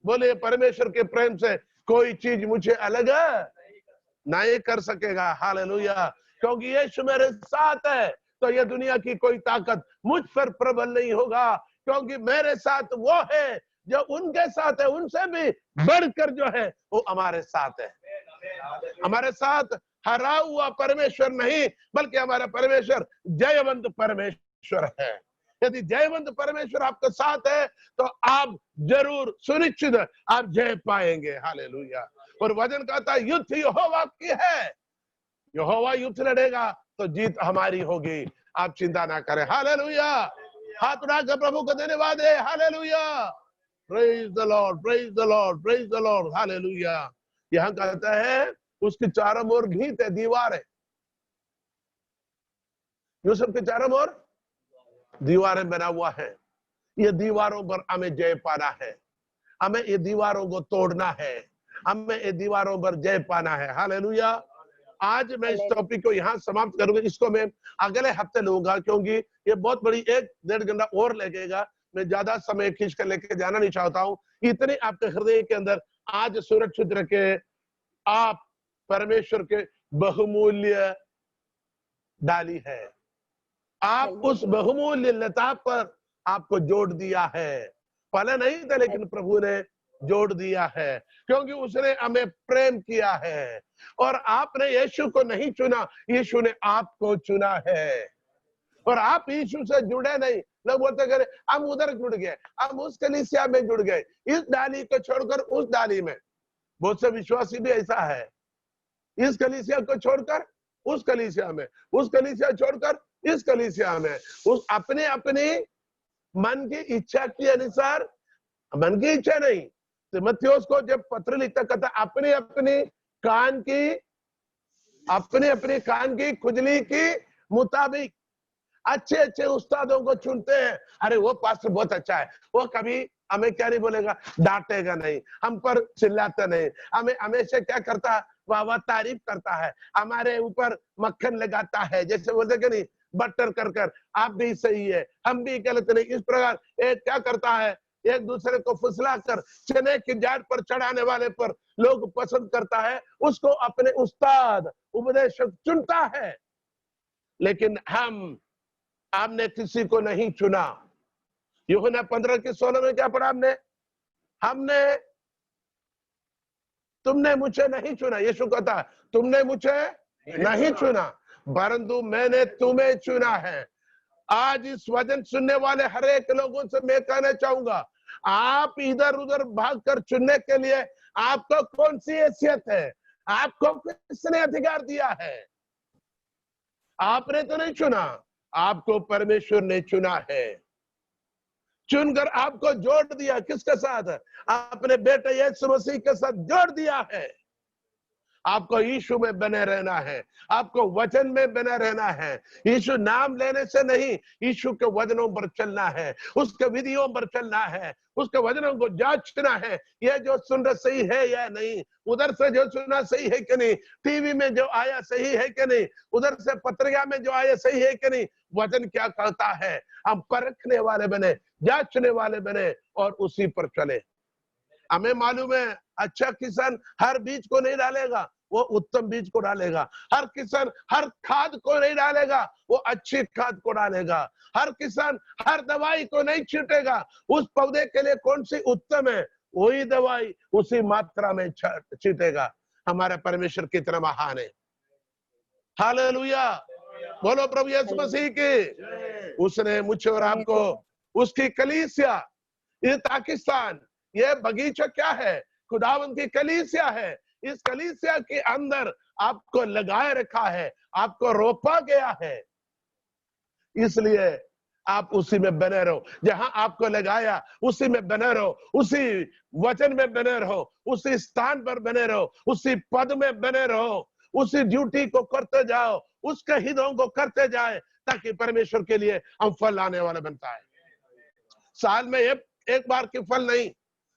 बोले परमेश्वर के प्रेम से कोई चीज मुझे अलग नहीं कर सकेगा। हालेलुया। क्योंकि यीशु मेरे साथ है, तो ये दुनिया की कोई ताकत मुझ पर प्रबल नहीं होगा, क्योंकि मेरे साथ वो है जो उनके साथ है, उनसे भी बढ़कर जो है वो हमारे साथ है। हमारे साथ हरा हुआ परमेश्वर नहीं, बल्कि हमारा परमेश्वर जयवंत परमेश्वर है। यदि जयवंत परमेश्वर आपके साथ है तो आप जरूर सुनिश्चित आप जय पाएंगे। हालेलुया। और वचन कहता है युद्ध यहोवा की है, यहोवा युद्ध लड़ेगा तो जीत हमारी होगी, आप चिंता ना करें। हालेलुया। हाथ उठाकर प्रभु को धन्यवाद है। Hallelujah. Praise the Lord, praise the Lord, praise the Lord. Hallelujah. यहाँ कहता है उसके चारों ओर भीत है, दीवार है। यूसुफ के चारों ओर दीवारें बना हुआ है। ये दीवारों पर हमें जय पाना है, हमें ये दीवारों को तोड़ना है, हमें ये दीवारों पर जय पाना है। हालेलुया। आज मैं इस टॉपिक को यहाँ समाप्त करूंगा, इसको मैं अगले हफ्ते लूंगा, क्योंकि ये बहुत बड़ी 1-1.5 घंटा और लगेगा। मैं ज्यादा समय खींच कर लेके जाना नहीं चाहता हूँ। इतने आपके हृदय के अंदर आज सुरक्षित रखे, आप परमेश्वर के बहुमूल्य डाली है, आप उस बहुमूल्य लता पर आपको जोड़ दिया है। पहले नहीं था, लेकिन प्रभु ने जोड़ दिया है, क्योंकि उसने हमें प्रेम किया है। और आपने यीशु को नहीं चुना, यीशु ने आपको चुना है। और आप यीशु से जुड़े नहीं। लोग बोलते करे हम उधर जुड़ गए, हम उस कलीसिया में जुड़ गए, इस डाली को छोड़कर उस डाली में। बहुत से विश्वासी भी ऐसा है, इस कलीसिया को छोड़कर उस कलीसिया में, उस कलीसिया छोड़कर इस कलीसिया में, उस अपने अपने मन की इच्छा के अनुसार, मन की इच्छा नहीं, तीमुथियुस को जब पत्र लिखता कहता अपने अपने कान की खुजली के मुताबिक अच्छे अच्छे उस्तादों को चुनते हैं। अरे वो पास्टर बहुत अच्छा है, वो कभी हमें क्या नहीं बोलेगा, डांटेगा नहीं, हम पर चिल्लाता नहीं, हमें हमेशा क्या करता, वाह तारीफ करता है, हमारे ऊपर मक्खन लगाता है, जैसे बोलते कि नहीं बटर कर आप भी सही है हम भी गलत नहीं। इस प्रकार एक क्या करता है, एक दूसरे को फुसला कर चने की जाट पर चढ़ाने वाले पर लोग पसंद करता है, उसको अपने उस्ताद उपदेशक चुनता है। लेकिन हमने किसी को नहीं चुना। यूहन्ना 15:16 में क्या पढ़ा हमने तुमने मुझे नहीं चुना, यीशु कहता है तुमने मुझे नहीं चुना परंतु मैंने तुम्हें चुना है। आज इस वचन सुनने वाले हर एक लोगों से मैं कहना चाहूंगा, आप इधर उधर भागकर चुनने के लिए आपको कौन सी हैसियत है, आपको किसने अधिकार दिया है? आपने तो नहीं चुना, आपको परमेश्वर ने चुना है। चुनकर आपको जोड़ दिया, किसके साथ? अपने बेटे यीशु मसीह के साथ जोड़ दिया है। आपको यीशु में बने रहना है, आपको वचन में बने रहना है। यीशु नाम लेने से नहीं, यीशु के वचनों पर चलना है, उसके विधियों पर चलना है, उसके वचनों को जांचना है, ये जो सुन रहा सही है या नहीं, उधर से जो सुना सही है कि नहीं, टीवी में जो आया सही है कि नहीं, उधर से पत्रिका में जो आया सही है कि नहीं, वचन क्या कहता है। हम परखने वाले बने, जांचने वाले बने और उसी पर चले। हमें मालूम है अच्छा किसान हर बीज को नहीं डालेगा, वो उत्तम बीज को डालेगा। हर किसान हर खाद को नहीं डालेगा, वो अच्छी खाद को डालेगा। हर किसान हर दवाई को नहीं छींटेगा, उस पौधे के लिए कौन सी उत्तम है वही दवाई उसी मात्रा में छींटेगा। हमारा परमेश्वर कितना महान है। हालेलुया, बोलो प्रभु यीशु मसीह की। उसने मुझे और आपको उसकी कलीसिया, ये पाकिस्तान, ये बगीचा क्या है? खुदावंद की कलीसिया है। इस कलीसिया के अंदर आपको लगाए रखा है, आपको रोपा गया है, इसलिए आप उसी में बने रहो। जहां आपको लगाया उसी में बने रहो, उसी वचन में बने रहो, उसी स्थान पर बने रहो, उसी पद में बने रहो, उसी ड्यूटी को करते जाओ, उसके हितों को करते जाए, ताकि परमेश्वर के लिए हम फल लाने वाला बनता है। साल में एक बार की फल नहीं,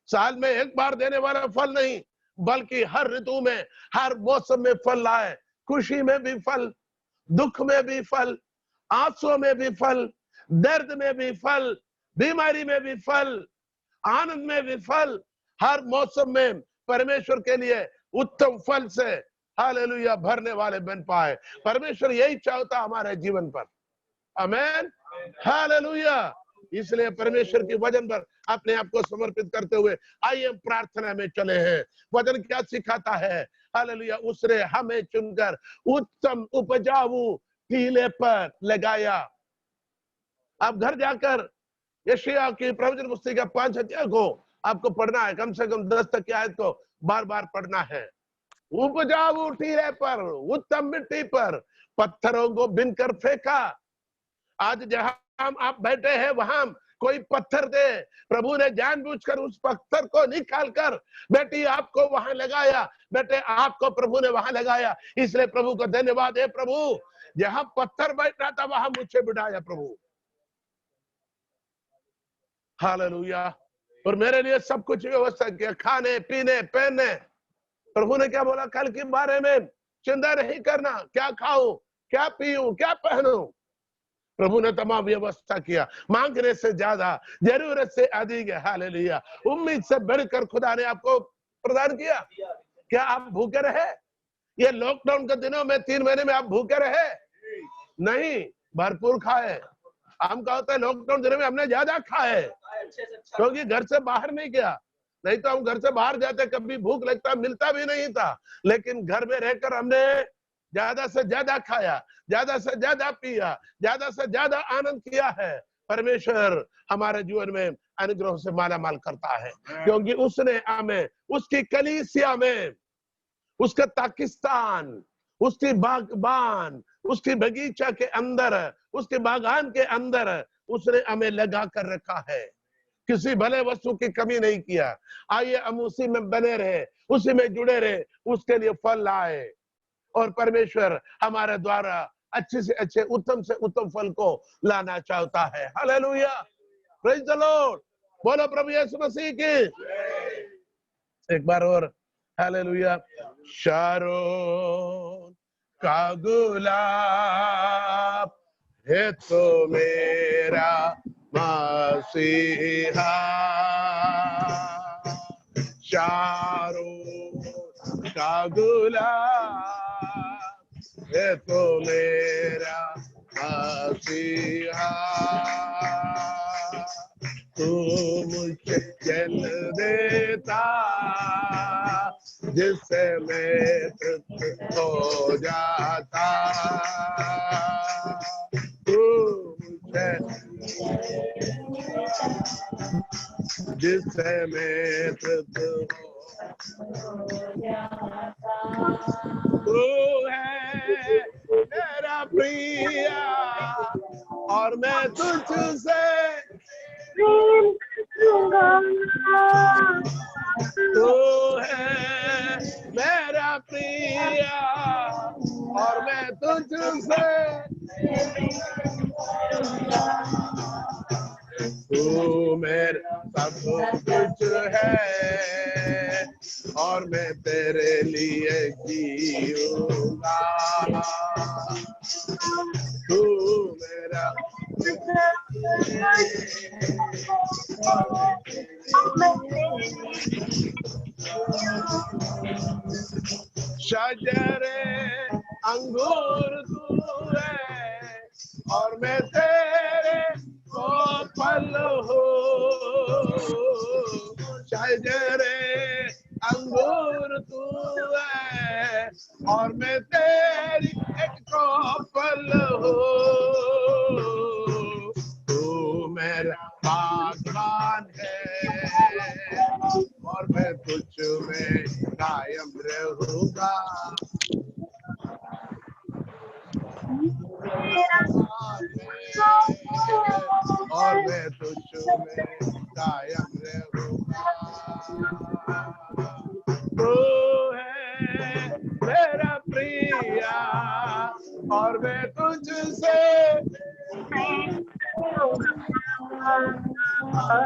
साल में एक बार देने वाला फल नहीं, बल्कि हर ऋतु में, हर मौसम में फल लाए। खुशी में भी फल, दुख में भी फल, आंसुओं में भी फल, दर्द में भी फल, बीमारी में भी फल, आनंद में भी फल। हर मौसम में परमेश्वर के लिए उत्तम फल से हालेलुया भरने वाले बन पाए। परमेश्वर यही चाहता हमारे जीवन पर। आमीन, हालेलुया। इसलिए परमेश्वर के वचन पर अपने आप को समर्पित करते हुए आइए प्रार्थना में चले हैं। वचन क्या सिखाता है? हालेलुया, उसने हमें चुनकर उत्तम उपजाऊ टीले पर लगाया। आप घर जाकर यशायाह की प्रवचन पुस्तक का 5 अध्याय को आपको पढ़ना है, कम से कम 10 तक की आयत को बार बार पढ़ना है। उपजाऊ टीले पर, उत्तम मिट्टी पर पत्थरों को बिनकर फेंका। आज जहां आप बैठे हैं वहां कोई पत्थर दे, प्रभु ने जानबूझकर उस पत्थर को निकालकर बेटी आपको वहां लगाया, बेटे आपको प्रभु ने वहां लगाया। इसलिए प्रभु को धन्यवाद है। प्रभु जहां पत्थर बैठ रहा था वहां मुझे बिठाया प्रभु। हालेलुया। और मेरे लिए सब कुछ व्यवस्था किया, खाने पीने पहनने। प्रभु ने क्या बोला? कल के बारे में चिंता नहीं करना, क्या खाऊं, क्या पीऊं, क्या पहनूं। प्रभु ने तमाम व्यवस्था किया। मांगने से ज्यादा, जरूरत से अधिक है। हालेलुया। उम्मीद से बढ़कर खुदा ने आपको प्रदान किया। क्या आप भूखे रहे? ये लॉकडाउन के दिनों में 3 महीने में आप भूखे रहे? नहीं, भरपूर खाए। हम क्या होता है, लॉकडाउन दिनों में हमने ज्यादा खाए, क्योंकि घर से बाहर नहीं गया। नहीं तो हम घर से बाहर जाते, कभी भूख लगता मिलता भी नहीं था। लेकिन घर में रहकर हमने ज्यादा से ज्यादा खाया, ज्यादा से ज्यादा पिया, ज्यादा से ज्यादा आनंद किया है। परमेश्वर हमारे जीवन में अनुग्रह से माला माल करता है, क्योंकि उसने हमें उसकी कलीसिया में, उसका पाकिस्तान, उसकी बागबान, उसकी बगीचा के अंदर, उसके बागान के अंदर उसने हमें लगा कर रखा है। किसी भले वस्तु की कमी नहीं किया। आइए हम उसी में बने रहे, उसी में जुड़े रहे, उसके लिए फल लाए और परमेश्वर हमारे द्वारा अच्छे से अच्छे, उत्तम से उत्तम फल को लाना चाहता है। हालेलुया, प्रेज द लॉर्ड, बोलो प्रभु यीशु मसीह की। एक बार और हालेलुया। शारोन का गुलाब है तो मेरा मसीहा, शारोन का गुलाब है तो मेरा मसीहा, तू मुझे जल देता जिससे मैं तृप्त हो जाता, तू मुझे जिससे मैं तृप्त हो जाता, तू है मेरा प्रिया और मैं तुझसे तू है मेरा प्रिया और मैं तुझसे, तू मेरा सब कुछ है और मैं तेरे लिए जीऊंगा, तू मेरा शजरे अंगूर तू है और मैं तेरे को फल हो, शजरे अंगूर तू है और मैं तेरी एक को फल हो, तू मेरा बागबान है और मैं तुझ में कायम रहूंगा, और मैं तुझ में कायम रहूंगा, तू है मेरा प्रिया और मैं तुझसे,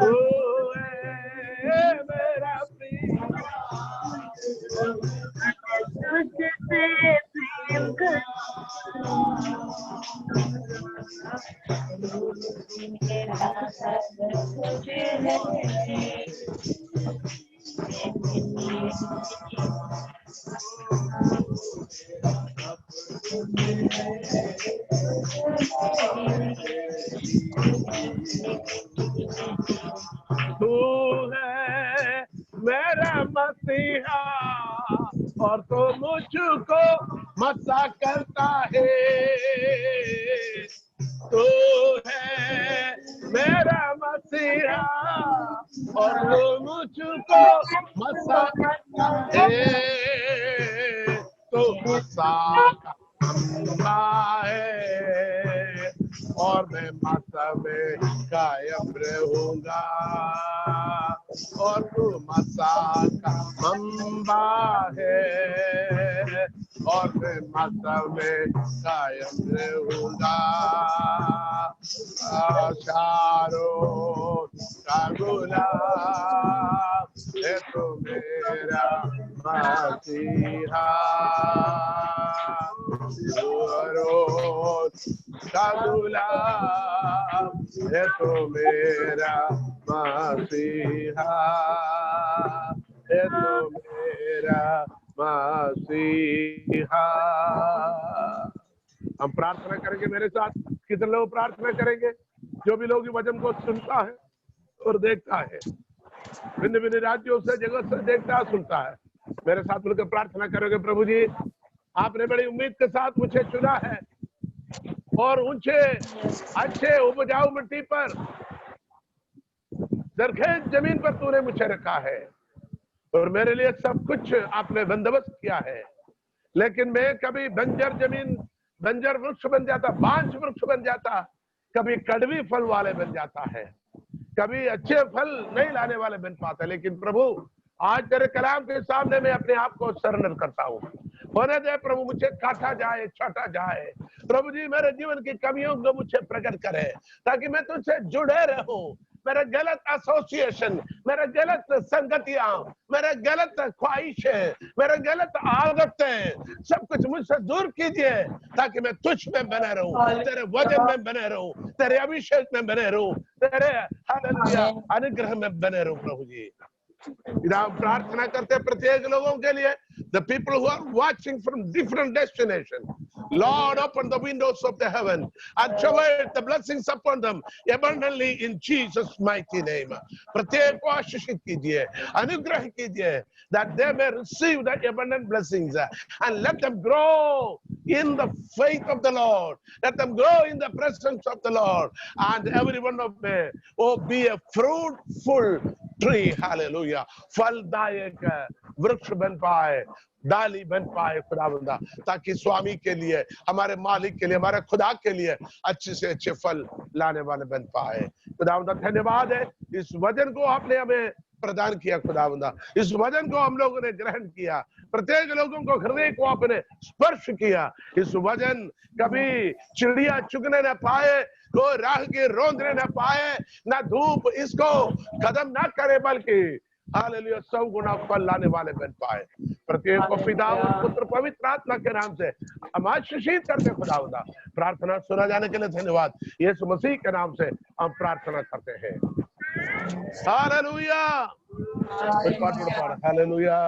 तू है मेरा प्रिया तुझसे प्रेम कर, मेरा सब कुछ है, तू है मेरा मसीहा और तो मुझको मसा करता है, तू है मेरा मसीहा और तो मुझको मसा करता है, तो मसा करता है और मैं मसा में कायम रहूंगा, और तू मसा का मंबा है और मैं मसा में कायम रहूंगा, शारोन का गुलाब है तो मेरा मसीहा, का गुलाब है तो मेरा मसीहा, है तो मेरा मसीहा। हम प्रार्थना करेंगे मेरे साथ, कितने लोग प्रार्थना करेंगे? जो भी लोग वचन को सुनता है और देखता है, भिन्न भिन्न राज्यों से, जगत से देखता है, सुनता है, मेरे साथ मिलकर प्रार्थना करोगे। प्रभु जी, आपने बड़ी उम्मीद के साथ मुझे चुना है और ऊंचे अच्छे उपजाऊ मिट्टी पर, जरखेज जमीन पर तूने मुझे रखा है और मेरे लिए सब कुछ आपने बंदोबस्त किया है। लेकिन मैं कभी बंजर जमीन, बंजर वृक्ष बन जाता, बांझ वृक्ष बन जाता, कभी कड़वी फल वाले बन जाता है, कभी अच्छे फल नहीं लाने वाले बन पाते। लेकिन प्रभु आज तेरे कलाम के सामने मैं अपने आप को सरेंडर करता हूँ। होने दे प्रभु, मुझे काटा जाए, छाटा जाए। प्रभु जी मेरे जीवन की कमियों को मुझे प्रकट करे, ताकि मैं तुझसे जुड़े रहूं। मेरे गलत एसोसिएशन, मेरे गलत संगतियां, मेरे गलत ख्वाहिशें, मेरे गलत आदतें, सब कुछ मुझसे दूर कीजिए, ताकि मैं तुझ में बने रहूं, तेरे वचन में बने रहूं, तेरे अभिषेक में बने रहूं, तेरे हालेलुया अनुग्रह में बने रहूं। प्रभु जी प्रार्थना करते प्रत्येक लोगों के लिए, the people who are watching from different destinations, Lord, open the windows of the heaven and shower the blessings upon them abundantly in Jesus mighty name. प्रत्येक को आशीषित कीजिए, अनुग्रह कीजिए, that they may receive the abundant blessings and let them grow in the faith of the Lord, let them grow in the presence of the Lord, and every one of them will be a fruitful tree, hallelujah, फलदायक वृक्ष बन पाए, डाली बन पाए खुदावंदा, ताकि स्वामी के लिए, हमारे मालिक के लिए, हमारे खुदा के लिए अच्छे से अच्छे फल लाने वाले बन पाए। खुदावंदा धन्यवाद है, इस वचन को आपने हमें प्रदान किया। खुदावंदा इस वचन को हम लोगों ने ग्रहण किया, प्रत्येक लोगों को हृदय को आपने स्पर्श किया। इस वचन कभी चिड़िया चुगने न पाए, कोई राह के रोंदने न पाए, न धूप इसको कदम न करे, बल्कि हालेलुया 100 गुना फल लाने वाले बन पाए। प्रत्येक को पिता और पुत्र पवित्र आत्मा के नाम से हम आशीषित करते खुदावंदा। प्रार्थना सुना जाने के लिए धन्यवाद, यीशु मसीह के नाम से हम प्रार्थना करते हैं। Hallelujah, hallelujah.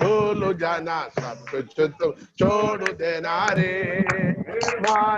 भूल जाना सब कुछ तुम छोड़ देना रे मान,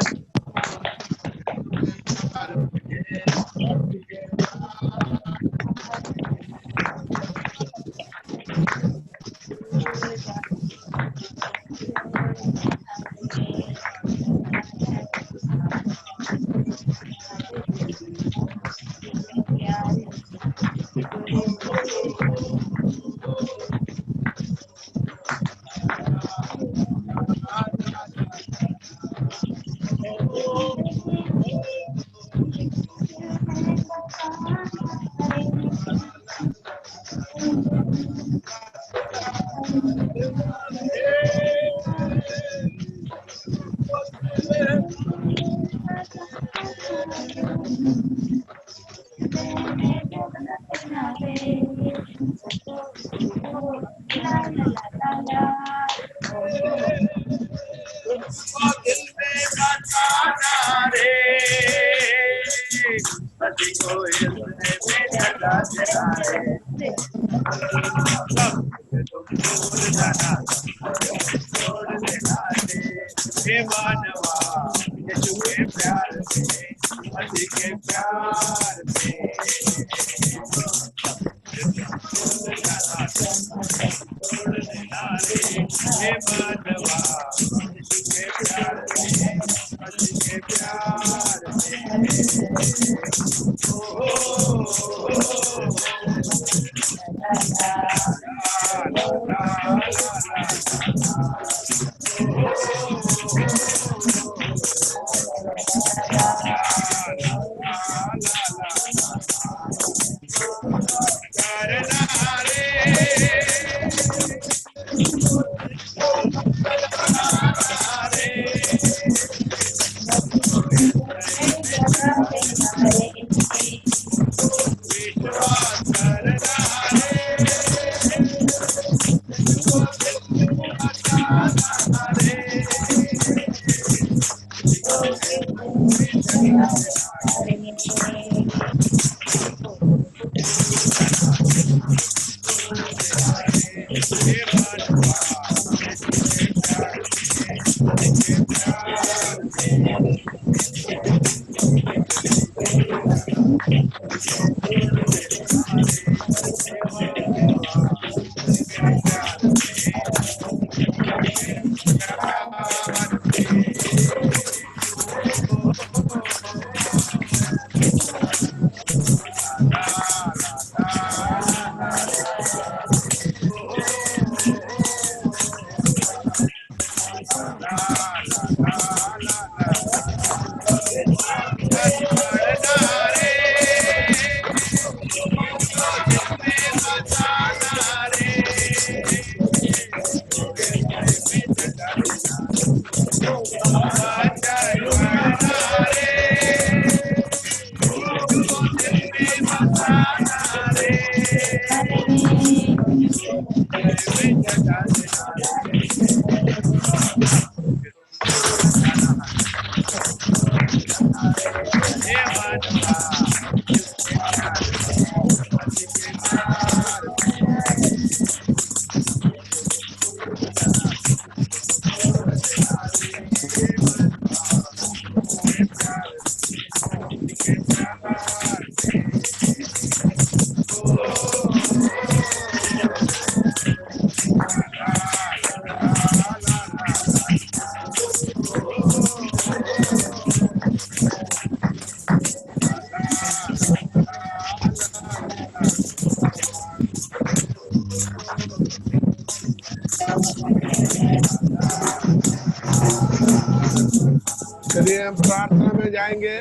हम प्रार्थना में जाएंगे।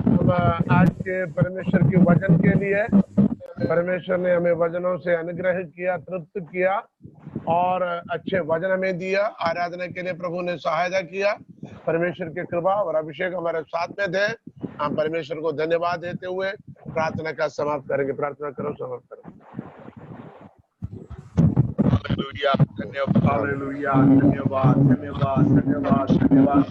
हम आज के परमेश्वर के वचन के लिए, परमेश्वर ने हमें वचनों से अनुग्रह किया, तृप्त किया और अच्छे वचन हमें दिया। आराधना के लिए प्रभु ने सहायता किया। परमेश्वर की कृपा और अभिषेक हमारे साथ में थे। हम परमेश्वर को धन्यवाद देते हुए प्रार्थना का समाप्त करेंगे। प्रार्थना करो, समाप्त करो। हालेलुया, धन्यवाद, धन्यवाद, धन्यवाद, धन्यवाद, धन्यवाद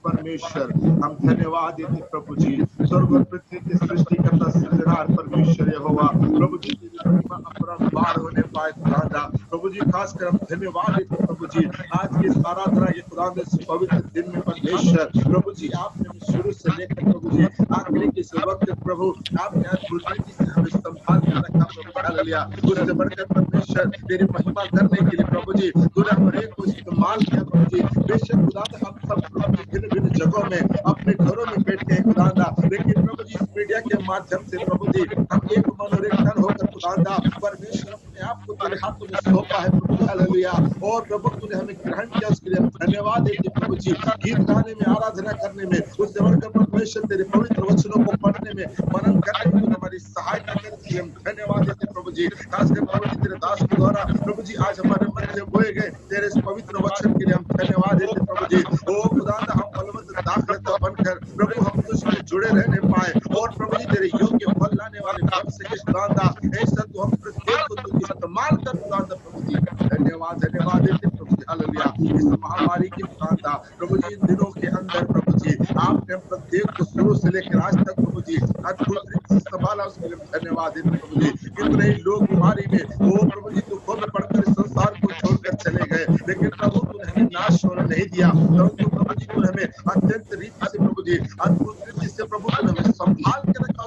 परमेश्वर। हम धन्यवाद देते प्रभु जी, स्वर्ग और पृथ्वी के सृष्टिकर्ता सृजनहार परमेश्वर यहोवा। प्रभु जी अपरंपार होने पाए खुदा। प्रभु जी खासकर हम धन्यवाद देते प्रभु जी आज की इस आराधना के खुदा इस पवित्र दिन में परमेश्वर। प्रभु जी आपने शुरू से लेकर प्रभु जी आखिरी के वक्त प्रभु आपने अद्भुत रीति से हमें संभाल कर रखा प्रभु। हालेलुया, उससे बढ़कर परमेश्वर तेरी महिमा करने के लिए प्रभु जी तूने हर एक को इस्तेमाल किया प्रभु जी। बेशक खुदा हम सब अपनी भिन्न भिन्न जगहों में अपने घरों में बैठे हैं खुदा, लेकिन प्रभु जी इस मीडिया के माध्यम से प्रभु जी हम एक मन और एक तन होकर खुदा परमेश्वर अपने आप को तेरे हाथों में सौंपा है प्रभु। हालेलुया, और प्रभु तूने हमें ग्रहण किया, उसके लिए हम धन्यवाद देते प्रभु जी। गीत गाने में, आराधना करने में, उससे बढ़कर परमेश्वर तेरे पवित्र वचनों को पढ़ने में, मनन करने में हमारी सहायता करने के लिए हम धन्यवाद देते प्रभु जी। खासकर प्रभु जी तेरे दास के द्वारा प्रभु जी आज हमारे मध्य बोए गए तेरे इस पवित्र वचन के लिए हम धन्यवाद देते प्रभु जी। ओ खुदा हम बलवंत दाखलता बनकर प्रभु हम तुझसे जुड़े रहने पाए और प्रभु जी तेरे योग्य फल लाने वाले बन सके खुदा। ऐसा तो हम प्रत्येक को तू इस्तेमाल कर खुदा प्रभु जी। धन्यवाद, धन्यवाद देते प्रभु जी। हालेलुया, इस महामारी की खुदा प्रभु जी इन दिनों के अंदर प्रभु जी आपने प्रत्येक को शुरू से लेकर आज तक प्रभु जी अद्भुत रीति से संभाला, उसके लिए धन्यवाद देते प्रभु जी। कितने ही लोग बीमारी में वो प्रभु जी तूफान में पड़कर संसार को छोड़कर चले गए, लेकिन प्रभु तूने हमें नाश होने नहीं दिया। प्रभु जी तूने हमें अत्यंत रीति से प्रभु जी अद्भुत रीति से प्रभु तूने हमें संभाल के रखा,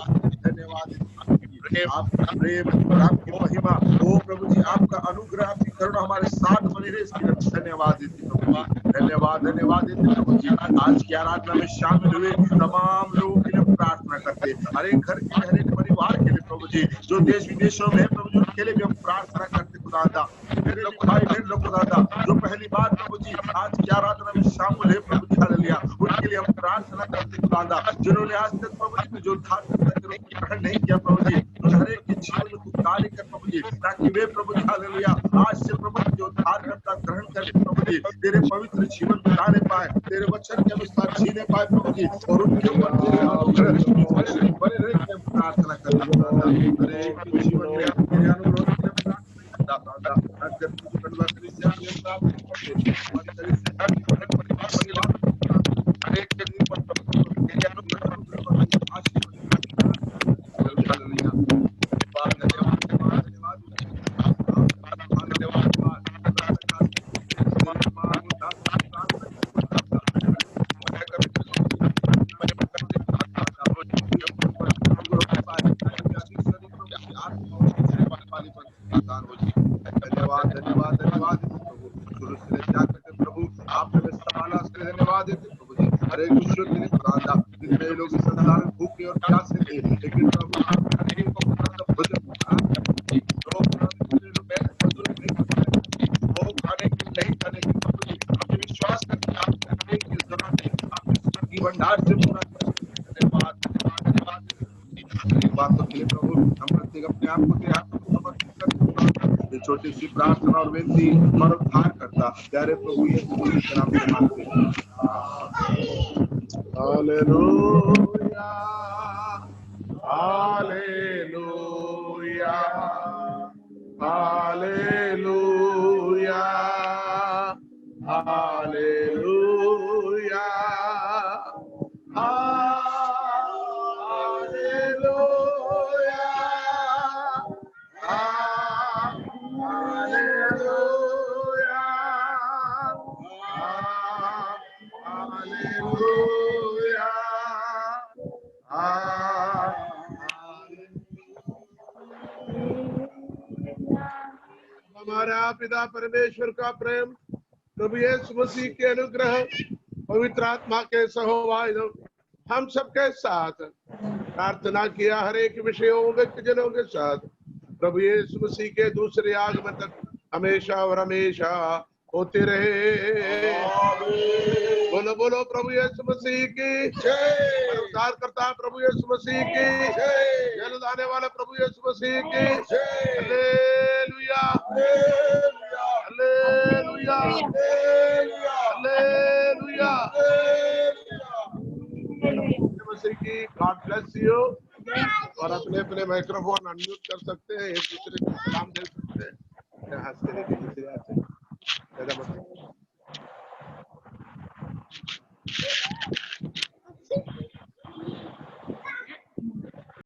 धन्यवाद। आपका प्रेम और आपकी महिमा ओ प्रभु जी आपका अनुग्रह आपकी करुणा हमारे साथ बने रहे, इसके लिए धन्यवाद देते प्रभु जी। धन्यवाद, धन्यवाद देते प्रभु जी। आज की आराधना में शामिल हुए तमाम लोगों के लिए प्रार्थना करते, हर एक घर के हर एक परिवार के लिए प्रभु जी, जो देश विदेशों में प्रभु जी उनके लिए भी हम प्रार्थना करते खुदा। मेरे लोग भाई बहन लोग खुदा जो पहली बार प्रभु जी आज की आराधना में शामिल है प्रभु जी, हालेलुया, उनके लिए हम प्रार्थना करते खुदा। जिन्होंने आज तक प्रभु जी जो उद्धार ग्रहण नहीं किया प्रभु जी, हर एक के जीवन में तू कार्य कर प्रभु जी, ताकि वे प्रभु जी हालेलुया आज से प्रभु जो उद्धार करता ग्रहण कर प्रभु जी तेरे पवित्र जीवन बिताने पाए, तेरे वचन के अनुसार जीने पाए प्रभु जी, और उनके ऊपर तेरे अनुग्रह बने रहे के हम प्रार्थना करते खुदा। हर एक के जीवन में तेरे अनुग्रह के लिए प्रार्थना करता खुदा। अगर तुझे धन्यवाद करी से हम प्रार्थना करते हमारी तरफ से परिवार हर एक के जीवन पर प्रभु तेरे अनुग्रह आशीष हालेलुया। धन्यवाद, धन्यवाद, धन्यवाद शुरू से त्याग करके प्रभु आपने हमें संभाला, उसके लिए धन्यवाद देते प्रभु जी। हर एक विश्व के लिए खुदा जितने लोग इस संसार में भूखे और प्यासे थे, लेकिन प्रभु आपने इनको भोजन वो खाने की नहीं खाने की प्रभु जी अपने विश्वास करके आपने हर एक की जरूरत है आपने भंडार से पूरा किया। धन्यवाद, धन्यवाद, धन्यवाद बातों के लिए प्रभु हम प्रत्येक अपने आप को तेरे हाथों में समर्पित करते। ये छोटी सी प्रार्थना और विनती और उद्धार करता प्यारे प्रभु यीशु के नाम से मांगते हैं, हालेलुया, हालेलुया, हालेलुया, हालेलुया, हमारा पिता परमेश्वर का प्रेम, प्रभु यीशु मसीह के अनुग्रह, पवित्र आत्मा के सहवास हम सबके साथ प्रार्थना किया हर एक विषयों व्यक्तिजनों के साथ प्रभु यीशु मसीह के दूसरे आगमन तक हमेशा और हमेशा होते रहे। बोलो बोलो प्रभु यीशु मसीह की जय। उद्धार करता प्रभु यीशु मसीह की जय। जलदाने वाले प्रभु यीशु मसीह की जय। Hallelujah hallelujah hallelujah. मसीह की गॉड ब्लेस यू। और अपने अपने माइक्रोफोन अनम्यूट कर सकते हैं, एक दूसरे को सलाम दे सकते हैं।